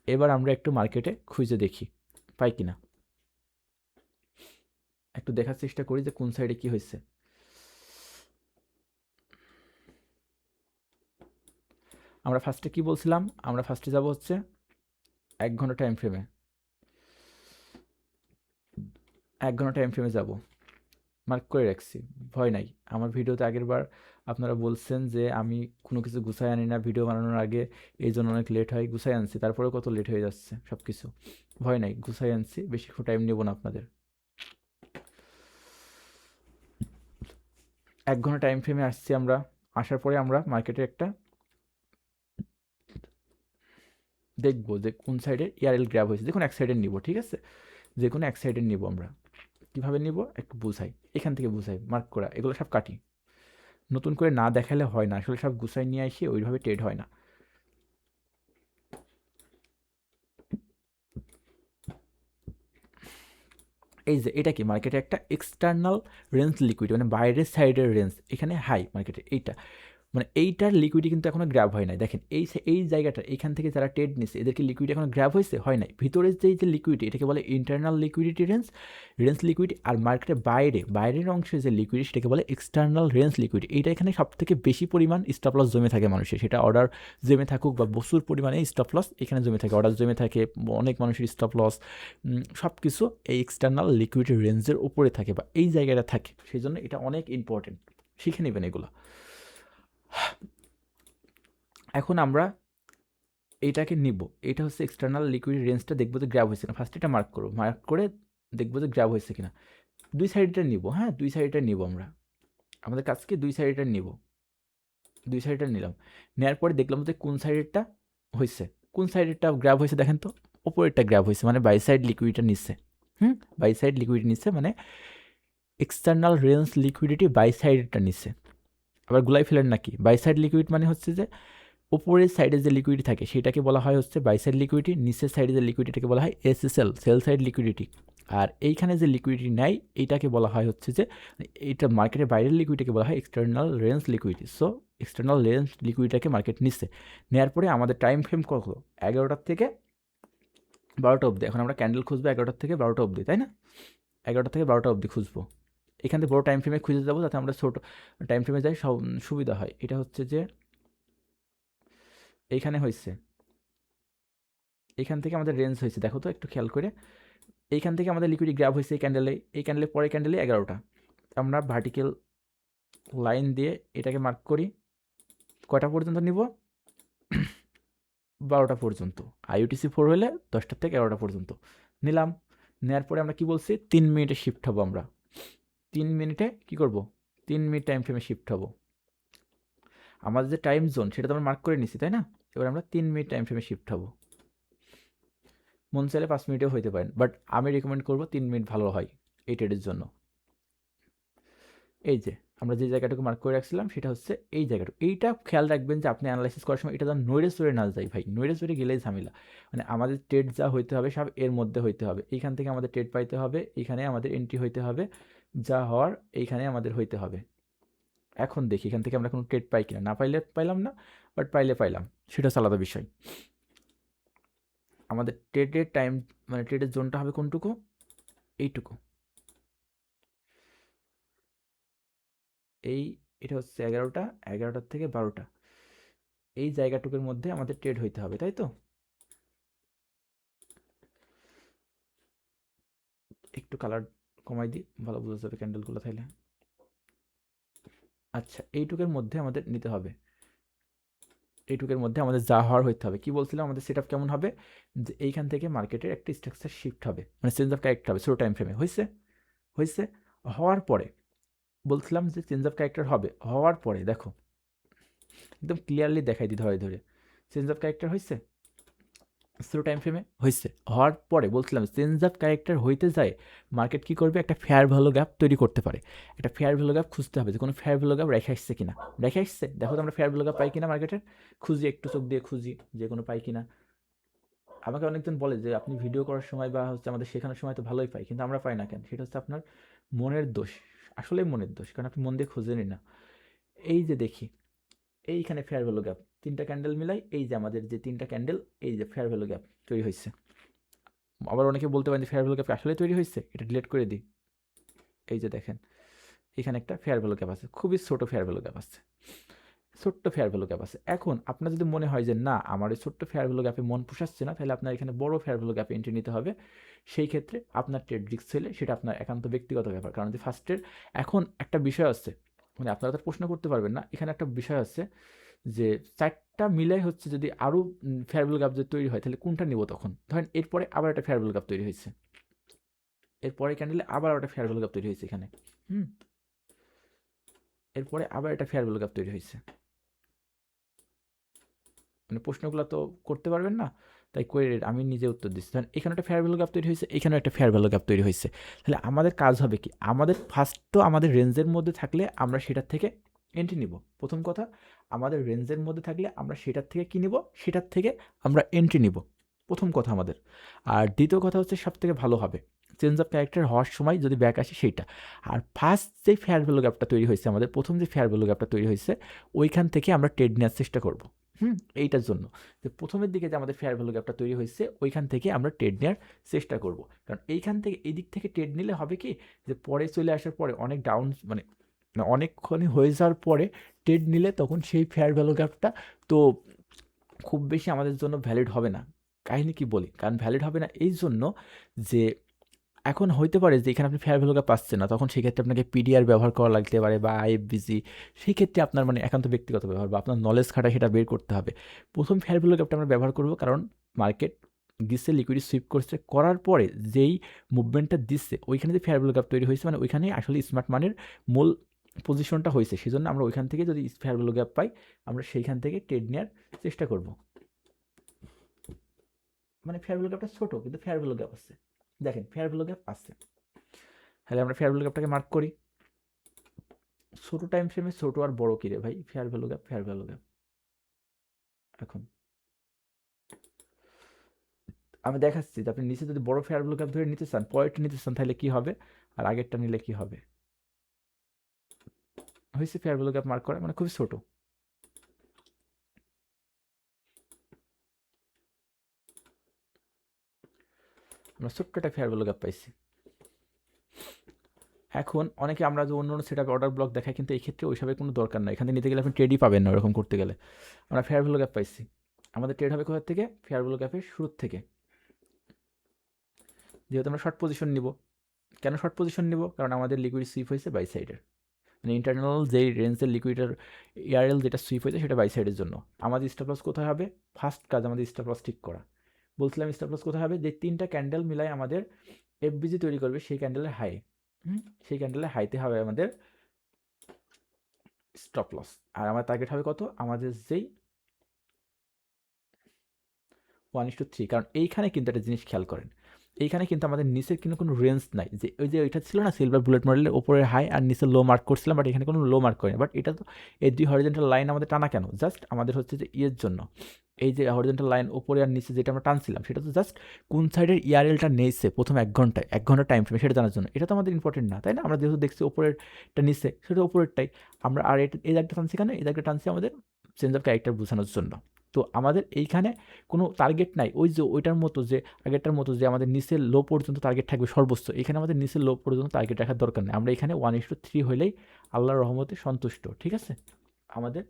এবার আমরা একটু মার্কেটে খুঁজে দেখি পাই কিনা, একটু দেখার চেষ্টা করি যে কোন সাইডে কি হয়েছে। আমরা ফার্স্টে কি বলছিলাম, আমরা ফার্স্টে যাব হচ্ছে 1 ঘন্টা টাইম ফ্রেমে, 1 ঘন্টা টাইম ফ্রেমে যাব, মার্ক করে রাখছি, ভয় নাই। আমার ভিডিওতে আগের বার আপনারা বলছেন যে আমি কোনো কিছু গুছাই আনি না ভিডিও বানানোর আগে, এই জন্য অনেক লেট হয়। গুছাই আনছি, তারপরেও কত লেট হয়ে যাচ্ছে সব কিছু। ভয় নাই, গুছাই আনছি, বেশিক্ষণ টাইম নেব না আপনাদের। 1 ঘন্টা টাইম ফ্রেমে আসছি আমরা। আসার পরে আমরা মার্কেটে একটা দেখবো যে কোন সাইডে ইআরএল গ্র্যাব হয়েছে। দেখুন এক সাইডের নিব, ঠিক আছে? যে কোনো এক সাইডের নিব আমরা। কীভাবে নিব একটু বুঝাই, এখান থেকে বুঝাই, মার্ক করা এগুলো সব কাটি, নতুন করে না দেখালে হয় না, আসলে সব গুছাই নিয়ে আসি, ওইভাবে ট্রেড হয় না। এই যে এটা কি, মার্কেটে একটা এক্সটার্নাল রেঞ্জ লিকুইড, মানে বাইরের সাইডের রেঞ্জ এখানে হাই মার্কেটে, এইটা মানে এইটার লিকুইডি কিন্তু এখনো গ্র্যাব হয় নাই। দেখেন এই জায়গাটা, এখান থেকে যারা ট্রেড নিচ্ছে এদেরকে লিকুইড এখনো গ্র্যাব হয়েছে, হয় নাই। ভিতরের যে লিকুইডি, এটাকে বলে ইন্টারনাল লিকুইডিটি রেঞ্জ লিকুইড। আর মার্কেটের বাইরের অংশে যে লিকুইডি, সেটাকে বলে এক্সটার্নাল রেঞ্জ লিকুইড। এইটা এখানে সব থেকে বেশি পরিমাণ স্টপ লস জমে থাকে মানুষের, সেটা অর্ডার জমে থাকুক বা প্রচুর পরিমাণে স্টপ লস এখানে জমে থাকে, অর্ডার জমে থাকে, অনেক মানুষের স্টপ লস, সব কিছু এই এক্সটার্নাল লিকুইড রেঞ্জের উপরে থাকে বা এই জায়গাটা থাকে। সেই জন্য এটা অনেক ইম্পর্টেন্ট, শিখে নেবেন এগুলো। এখন আমরা এইটাকে নিব, এটা হচ্ছে এক্সটার্নাল লিকুইড রেঞ্জটা, দেখবো যে গ্র্যাব হয়েছে না। ফার্স্ট এটা মার্ক করবো, মার্ক করে দেখবো যে গ্র্যাব হয়েছে কিনা। দুই সাইডটা নিব, হ্যাঁ দুই সাইডটা নিব আমরা, আমাদের কাজকে দুই সাইডটা নিব, দুই সাইডটা নিলাম। নেওয়ার পরে দেখলাম যে কোন সাইডেরটা হয়েছে, কোন সাইডেরটা গ্র্যাব হয়েছে দেখেন তো, ওপরেরটা গ্র্যাব হয়েছে, মানে বাই সাইড লিকুইডটা নিচ্ছে। বাই সাইড লিকুইড নিচ্ছে, মানে এক্সটার্নাল রেঞ্জ লিকুইডিটি বাই সাইডটা নিচ্ছে। আবার গুলাই ফেলেন নাকি, বাই সাইড লিকুইড মানে হচ্ছে যে উপরের সাইডে যে লিকুইডিটি থাকে সেটাকে বলা হয় হচ্ছে বাই সাইড লিকুইডিটি, নিচের সাইডে যে লিকুইডিটিকে বলা হয় এসএসএল, সেল সাইড লিকুইডিটি। আর এইখানে যে লিকুইডিটি নেয় এইটাকে বলা হয় হচ্ছে যে, এটা মার্কেটের বাইরের লিকুইডিটিকে বলা হয় external range liquidity. So external range লিকুইডিটাকে মার্কেট নিচ্ছে। নেওয়ার পরে আমাদের টাইম ফ্রেম কত, 11টার থেকে 12টা অবধি। এখন আমরা ক্যান্ডেল খুঁজবো 11টার থেকে 12টা অবধি, তাই না? 11টা থেকে 12টা অবধি খুঁজবো। এখান থেকে বড় টাইম ফ্রেমে খুঁজে যাবো, যাতে আমরা ছোটো টাইম ফ্রেমে যাই সুবিধা হয়। এটা হচ্ছে যে এইখানে হয়েছে, এইখান থেকে আমাদের রেঞ্জ হয়েছে, দেখো তো একটু খেয়াল করে। এইখান থেকে আমাদের লিকুইডি গ্র্যাব হয়েছে এই ক্যান্ডেলে পরে ক্যান্ডেলে 11টা। আমরা ভার্টিক্যাল লাইন দিয়ে এটাকে মার্ক করি, কয়টা পর্যন্ত নিব, 12টা পর্যন্ত। আইইউটিসি 4 হলে 10টা থেকে 11টা পর্যন্ত নিলাম। নেওয়ার পরে আমরা কি বলছি, 3 মিনিটে শিফট হবো আমরা। 3 মিনিটে কি করব, 3 মিনিট টাইম ফ্রেমে শিফট হবো। আমাদের যে টাইম জোন সেটা তো আমরা মার্ক করে নিছি, তাই না? এবার আমরা 3 মিনিট টাইম ফ্রেমে শিফট হবো। মন চাইলে 5 মিনিটেও হইতে পারেন, বাট আমি রেকমেন্ড করবো 3 মিনিট ভালো হয় এই ট্রেডের জন্য। এই যে আমরা যে জায়গাটুকু মার্ক করে রাখছিলাম সেটা হচ্ছে এই জায়গাটুকু। এইটা খেয়াল রাখবেন যে আপনি অ্যানালাইসিস করার সময় এটা যেন নইরে চড়ে না যায় ভাই, নইরে চড়ে গেলেই ঝামেলা। মানে আমাদের ট্রেড যা হইতে হবে সব এর মধ্যে হইতে হবে। এইখান থেকে আমাদের ট্রেড পাইতে হবে, এইখানে আমাদের এন্ট্রি হইতে হবে, যা হওয়ার এইখানে আমাদের হইতে হবে। এখন দেখি এখান থেকে আমরা কোনো ট্রেড পাই কিনা, না পাইলে পাইলাম না, বাট পাইলে পাইলাম, সেটা হচ্ছে আলাদা বিষয়। আমাদের ট্রেডের টাইম, মানে ট্রেডের জোনটা হবে কোনটুকু, এইটুকু, এই এটা হচ্ছে 11টা, 11টার থেকে 12টা, এই জায়গাটুকুর মধ্যে আমাদের ট্রেড হইতে হবে, তাই তো? একটু কালার কমাই দিই, ভালো বোঝা যাবে ক্যান্ডেলগুলো তাইলে। আচ্ছা, এইটুকের মধ্যে আমাদের নিতে হবে, এইটুকের মধ্যে আমাদের যা হওয়ার হইতে হবে। কি বলছিলাম, আমাদের সেট কেমন হবে, যে এইখান থেকে মার্কেটের একটা স্ট্রাকচার শিফট হবে, মানে চেঞ্জ অফ ক্যারেক্টার হবে ছোটো টাইম ফ্রেমে। হয়েছে? হয়েছে। হওয়ার পরে বলছিলাম যে চেঞ্জ অফ ক্যারেক্টার হবে, হওয়ার পরে দেখো একদম ক্লিয়ারলি দেখাই দিই ধরে ধরে, চেঞ্জ অফ ক্যারেক্টার হয়েছে স্লো টাইম ফ্রেমে, হয়েছে। হওয়ার পরে বলছিলাম চেঞ্জ অফ ক্যারেক্টার হইতে যায় মার্কেট কী করবে, একটা ফেয়ার ভ্যালু গ্যাপ তৈরি করতে পারে। একটা ফেয়ার ভ্যালু গ্যাপ খুঁজতে হবে যে কোনো ফেয়ার ভ্যালু গ্যাপ রেখে আসছে কিনা, রেখে আসছে। দেখো তো আমরা ফেয়ার ভ্যালু গ্যাপ পাই কিনা মার্কেটের, খুঁজি একটু চোখ দিয়ে খুঁজি যে কোনো পাই কিনা। আমাকে অনেকজন বলে যে আপনি ভিডিও করার সময় বা হচ্ছে আমাদের শেখানোর সময় তো ভালোই পাই, কিন্তু আমরা পাই না কেন? সেটা হচ্ছে আপনার মনের দোষ, আসলেই মনের দোষ, কারণ আপনি মন দিয়ে খুঁজেনই না। এই যে দেখি এইখানে ফেয়ার ভ্যালু গ্যাপ, তিনটা ক্যান্ডেল মিলাই, এই যে আমাদের যে তিনটা ক্যান্ডেল, এই যে ফেয়ার ভ্যালু গ্যাপ তৈরি হয়েছে। আবার অনেকে বলতে পারেন যে ফেয়ার ভ্যালু গ্যাপ আসলে তৈরি হয়েছে, এটা ডিলিট করে দিই। এই যে দেখেন এখানে একটা ফেয়ার ভ্যালু গ্যাপ আছে, খুবই ছোট ফেয়ার ভ্যালু গ্যাপ আছে, ছোট্ট ফেয়ার ভ্যালু গ্যাপ আছে। এখন আপনার যদি মনে হয় যে না আমার এই ছোট্ট ফেয়ার ভ্যালু গ্যাপে মন পোষাচ্ছে না, তাহলে আপনার এখানে বড় ফেয়ার ভ্যালু গ্যাপে এন্ট্রি নিতে হবে। সেই ক্ষেত্রে আপনার ট্রেড রিস্ক হলে সেটা আপনার একান্ত ব্যক্তিগত ব্যাপার, কারণ যে ফার্স্টের এখন একটা বিষয় আছে, মানে আপনারা তো প্রশ্ন করতে পারবেন না, এখানে একটা বিষয় আছে যে চারটা মিলাই হচ্ছে যদি আরও ফেয়ার ভ্যালু গ্যাপ যদি তৈরি হয় তাহলে কোনটা নিব তখন? ধরেন এরপরে আবার একটা ফেয়ার ভ্যালু গ্যাপ তৈরি হয়েছে, এরপরে ক্যান্ডেলে আবার একটা ফেয়ার ভ্যালু গ্যাপ তৈরি হয়েছে এখানে, হুম, এরপরে আবার একটা ফেয়ার ভ্যালু গ্যাপ তৈরি হয়েছে। মানে প্রশ্নগুলো তো করতে পারবেন না, তাই করে আমি নিজে উত্তর দিচ্ছি। ধরেন এখানে একটা ফেয়ার ভ্যালু গ্যাপ তৈরি হয়েছে, এখানেও একটা ফেয়ার ভ্যালু গ্যাপ তৈরি হয়েছে। তাহলে আমাদের কাজ হবে কি, আমাদের ফার্স্ট তো আমাদের রেঞ্জের মধ্যে থাকলে আমরা সেটার থেকে এন্ট্রি নিব। প্রথম কথা, আমাদের রেঞ্জের মধ্যে থাকলে আমরা সেটার থেকে কী নিব, সেটার থেকে আমরা এন্ট্রি নিব, প্রথম কথা আমাদের। আর দ্বিতীয় কথা হচ্ছে সবথেকে ভালো হবে চেঞ্জ অফ ক্যারেক্টার হওয়ার সময় যদি ব্যাক আসে সেইটা। আর ফার্স্ট যে ফেয়ার ভ্যালু গ্যাপটা তৈরি হয়েছে, আমাদের প্রথম যে ফেয়ার ভ্যালু গ্যাপটা তৈরি হয়েছে, ওইখান থেকে আমরা ট্রেড নেওয়ার চেষ্টা করব। এইটার জন্য যে প্রথমের দিকে যে আমাদের ফেয়ার ভ্যালু গ্যাপটা তৈরি হয়েছে, ওইখান থেকে আমরা ট্রেড নেওয়ার চেষ্টা করব। কারণ এইখান থেকে এই দিক থেকে ট্রেড নিলে হবে কি, যে পরে চলে আসার পরে অনেক ডাউন, মানে অনেকক্ষণ হয়ে যাওয়ার পরে ট্রেড নিলে তখন সেই ফেয়ার ভ্যালু গ্যাপটা তো খুব বেশি আমাদের জন্য ভ্যালিড হবে না। কাহিনী কি বলি, কারণ ভ্যালিড হবে না এই জন্য যে এখন হইতে পারে যে এখানে আপনি ফেয়ার ভ্যালু গ্যাপ পাচ্ছেন না, তখন সেক্ষেত্রে আপনাকে পিডিআর ব্যবহার করা লাগতে পারে বা আইএফবিসি। সেই ক্ষেত্রে আপনার মানে একান্ত ব্যক্তিগত ব্যবহার বা আপনার নলেজ খাটায় সেটা বের করতে হবে। প্রথম ফেয়ার ভ্যালু গ্যাপটা আমরা ব্যবহার করব, কারণ মার্কেট দিচ্ছে, লিকুইডিটি সুইপ করছে, করার পরে যেই মুভমেন্টটা দিচ্ছে ওইখানে যে ফেয়ার ভ্যালু গ্যাপ তৈরি হয়েছে, মানে ওইখানেই আসলে স্মার্ট মানির মূল পজিশনটা হয়েছে। সেজন্য আমরা ওইখান থেকে যদি ফেয়ার ভ্যালু গ্যাপ পাই, আমরা সেইখান থেকে ট্রেড নেওয়ার চেষ্টা করব। মানে ফেয়ার ভ্যালু গ্যাপটা ছোটো, কিন্তু ফেয়ার ভ্যালু গ্যাপ আছে, দেখেন ফেয়ার ভ্যালু গ্যাপ আছে। তাহলে আমরা ফেয়ার ভ্যালু গ্যাপটাকে মার্ক করি। ছোট টাইম ফ্রেমে ছোট আর বড় কি রে ভাই, fair value gap, fair value gap. এখন আমি দেখাচ্ছি যে আপনি নিচে যদি বড় ফেয়ার ভ্যালু গ্যাপ ধরে নিতে চান, পরেরটা নিতে চান, তাহলে কি হবে আর আগেরটা নিলে কি হবে। হয়েছে ফেয়ার ভ্যালু গ্যাপ মার্ক করা, মানে খুবই ছোট। আমরা ছোট্ট একটা ফেয়ার ভ্যালু গ্যাপ পাইছি। এখন অনেকে আমরা যে অন্য অন্য সেট আপ অর্ডার ব্লক দেখাই, কিন্তু এই ক্ষেত্রে ওইসবের কোনো দরকার নাই, এখানে নিতে গেলে আপনি ট্রেডই পাবেন না ওরকম করতে গেলে। আমরা ফেয়ার ভ্যালু গ্যাপ পাইছি, আমাদের ট্রেড হবে কোথা থেকে, ফেয়ার ভ্যালু গ্যাপের শুরুর থেকে। যেহেতু আমরা শর্ট পজিশন নিব, কেন শর্ট পজিশন নিব, কারণ আমাদের লিকুইড সুইপ হয়েছে বাই সাইডের, মানে ইন্টারনাল যেই রেঞ্জের লিকুইডের ইয়ারএল যেটা সুইপ হয়েছে সেটা বাই সাইডের জন্য। আমাদের স্টপ লস কোথায় হবে, ফার্স্ট কাজ আমাদের স্টপ লস ঠিক করা। বলছিলাম স্টপ লস কোথায় হবে, যে তিনটা ক্যান্ডেল মিলাই আমাদের এফবিজি তৈরি করবে সেই ক্যান্ডেলের হাই, সেই ক্যান্ডেলের হাইতে হবে আমাদের স্টপ লস। আর আমার টার্গেট হবে কত, আমাদের যেই 1:3, কারণ এইখানে কিন্তু একটা জিনিস খেয়াল করেন, এইখানে কিন্তু আমাদের নিচের কিন্তু কোনো রেঞ্জ নাই, যে ওই যে ওইটা ছিল না সিলভার বুলেট মডেলের ওপরে হাই আর নিচে লো মার্ক করছিলাম, বাট এখানে কোনো লো মার্ক করেনি। বাট এটা তো এই দুই হরিজেন্টাল লাইন আমাদের টানা কেন, জাস্ট আমাদের হচ্ছে যে ইয়ের জন্য, এই যে হরিজেন্টাল লাইন ওপরে আর নিচে যেটা আমরা টানছিলাম, সেটা তো জাস্ট কোন সাইডের ইয়ারএলটা নেইছে প্রথম 1 ঘন্টায়, 1 ঘন্টা টাইম ফ্রেমে, সেটা জানার জন্য। এটা তো আমাদের ইম্পর্টেন্ট না, তাই না? আমরা যেহেতু দেখছি ওপরেরটা নিচে, সেটা ওপরেরটাই আমরা, আর এই জায়গাটা টানছি কেন, এই জায়গাটা টানছি আমাদের চেঞ্জ অফ ক্যারেক্টার বোঝানোর জন্য। তো আমাদের এইখানে কোনো টার্গেট নাই, ওই যে ওইটার মতো যে আগেরটার মতো যে আমাদের নিচের লো পর্যন্ত টার্গেট থাকবে সর্বোচ্চ, এখানে আমাদের নিচের লো পর্যন্ত টার্গেট রাখার দরকার নেই। আমরা এখানে 1:3 হলেই আল্লাহর রহমতে সন্তুষ্ট, ঠিক আছে। আমাদের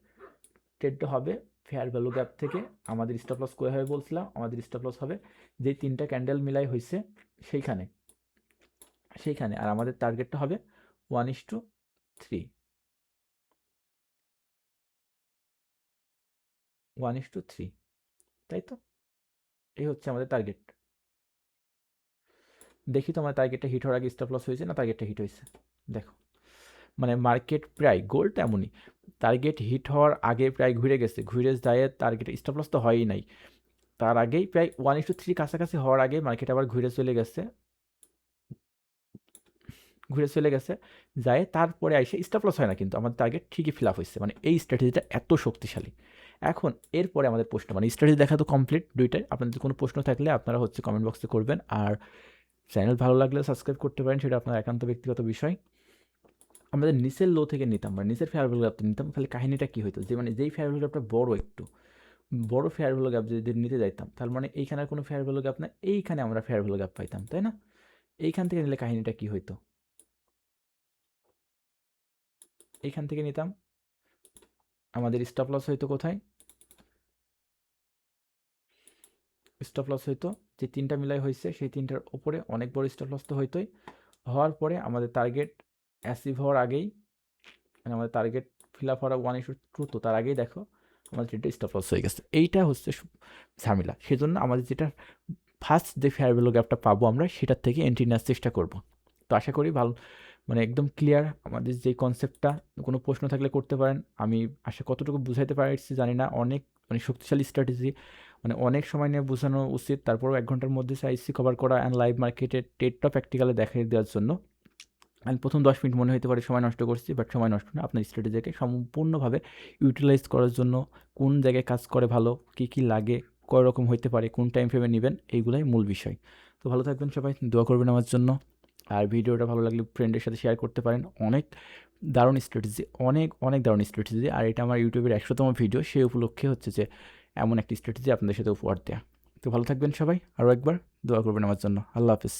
ট্রেডটা হবে ফেয়ার ভ্যালু গ্যাপ থেকে। আমাদের স্টপ লস কোথায় হবে বলছিলাম, আমাদের স্টপ লস হবে যে 3টা ক্যান্ডেল মিলাই হয়েছে সেইখানে সেইখানে, আর আমাদের টার্গেটটা হবে 1:3 1:3, তাই তো? এই হচ্ছে আমাদের টার্গেট। দেখি তো আমার টার্গেটটা হিট হওয়ার আগে স্টপ লস হয়েছে না টার্গেটটা হিট হয়েছে। দেখো, মানে মার্কেট প্রায় গোল্ড এমনই, টার্গেট হিট হওয়ার আগে প্রায় ঘুরে গেছে, ঘুরে যায় টার্গেট স্টপ লস তো হয়ই নাই, তার আগেই প্রায় 1:3 কাছাকাছি হওয়ার আগে মার্কেট আবার ঘুরে চলে গেছে, যায় তারপরে এসে স্টপ লস হয় না, কিন্তু আমাদের টার্গেট ঠিকই ফিল আপ হয়েছে। মানে এই স্ট্র্যাটেজিটা এত শক্তিশালী। এখন এরপরে আমাদের প্রশ্ন, মানে স্ট্র্যাটেজি দেখা তো কমপ্লিট দুইটাই। আপনাদের কোনো প্রশ্ন থাকলে আপনারা হচ্ছে কমেন্ট বক্সে করবেন, আর চ্যানেল ভালো লাগলে সাবস্ক্রাইব করতে পারেন, সেটা আপনার একান্ত ব্যক্তিগত বিষয়। আমাদের নিচের লো থেকে নিতাম, মানে নিচের ফেয়ার ভ্যালু গ্যাপটা নিতাম, তাহলে কাহিনীটা কী হতো, যে মানে যেই ফেয়ার ভ্যালু গ্যাপটা বড়, একটু বড় ফেয়ার ভ্যালু গ্যাপ যদি নিতে যাইতাম, তার মানে এইখানে আর কোনো ফেয়ার ভ্যালু গ্যাপ না, এইখানে আমরা ফেয়ার ভ্যালু গ্যাপ পাইতাম, তাই না? এইখান থেকে নিলে কাহিনীটা কী হইতো, এইখান থেকে নিতাম, আমাদের স্টপ লস হইতো কোথায়, স্টপ লস হইতো যে 3টা মিলাই হয়েছে সেই 3টার ওপরে, অনেক বড় স্টপ লস তো হইতোই। হওয়ার পরে আমাদের টার্গেট অ্যাচিভ হওয়ার আগেই, মানে আমাদের টার্গেট ফিল আপ হওয়ার 1:2 তো তার আগেই দেখো আমাদের ট্রেডটা স্টপ লস হয়ে গেছে। এইটা হচ্ছে ঝামেলা। সেজন্য আমাদের যেটা ফার্স্ট যে ফেয়ার ভ্যালু গ্যাপটা পাবো আমরা, সেটার থেকে এন্ট্রি নেওয়ার চেষ্টা করব। তো আশা করি ভালো, মানে একদম ক্লিয়ার আমাদের যে কনসেপ্টটা। কোনো প্রশ্ন থাকলে করতে পারেন। আমি কতটুকু বুঝাইতে পারছি জানি না, অনেক মানে শক্তিশালী স্ট্র্যাটেজি, মানে অনেক সময় নিয়ে বোঝানো উচিত, তারপরেও 1 ঘন্টার মধ্যে আইসি কভার করা অ্যান্ড লাইভ মার্কেটের ট্রেডটা প্র্যাকটিক্যালে দেখিয়ে দেওয়ার জন্য। আমি প্রথম 10 মিনিট মনে হতে পারে সময় নষ্ট করছি, বাট সময় নষ্ট না, আপনার স্ট্র্যাটেজিকে সম্পূর্ণভাবে ইউটিলাইজ করার জন্য কোন জায়গায় কাজ করে ভালো, কী কী লাগে, কয় রকম হইতে পারে, কোন টাইম ফ্রেমে নেবেন, এইগুলাই মূল বিষয়। তো ভালো থাকবেন সবাই, দোয়া করবেন আমার জন্য। আর ভিডিওটা ভালো লাগলে ফ্রেন্ডের সাথে শেয়ার করতে পারেন। অনেক দারুণ স্ট্র্যাটেজি, অনেক অনেক দারুণ স্ট্র্যাটেজি, আর এটা আমার ইউটিউবের 100তম ভিডিও, সেই উপলক্ষে হচ্ছে যে এমন একটি স্ট্র্যাটেজি আপনাদের সাথে উপহার দেওয়া। তো ভালো থাকবেন সবাই, আরও একবার দোয়া করবেন আমার জন্য। আল্লাহ হাফিজ।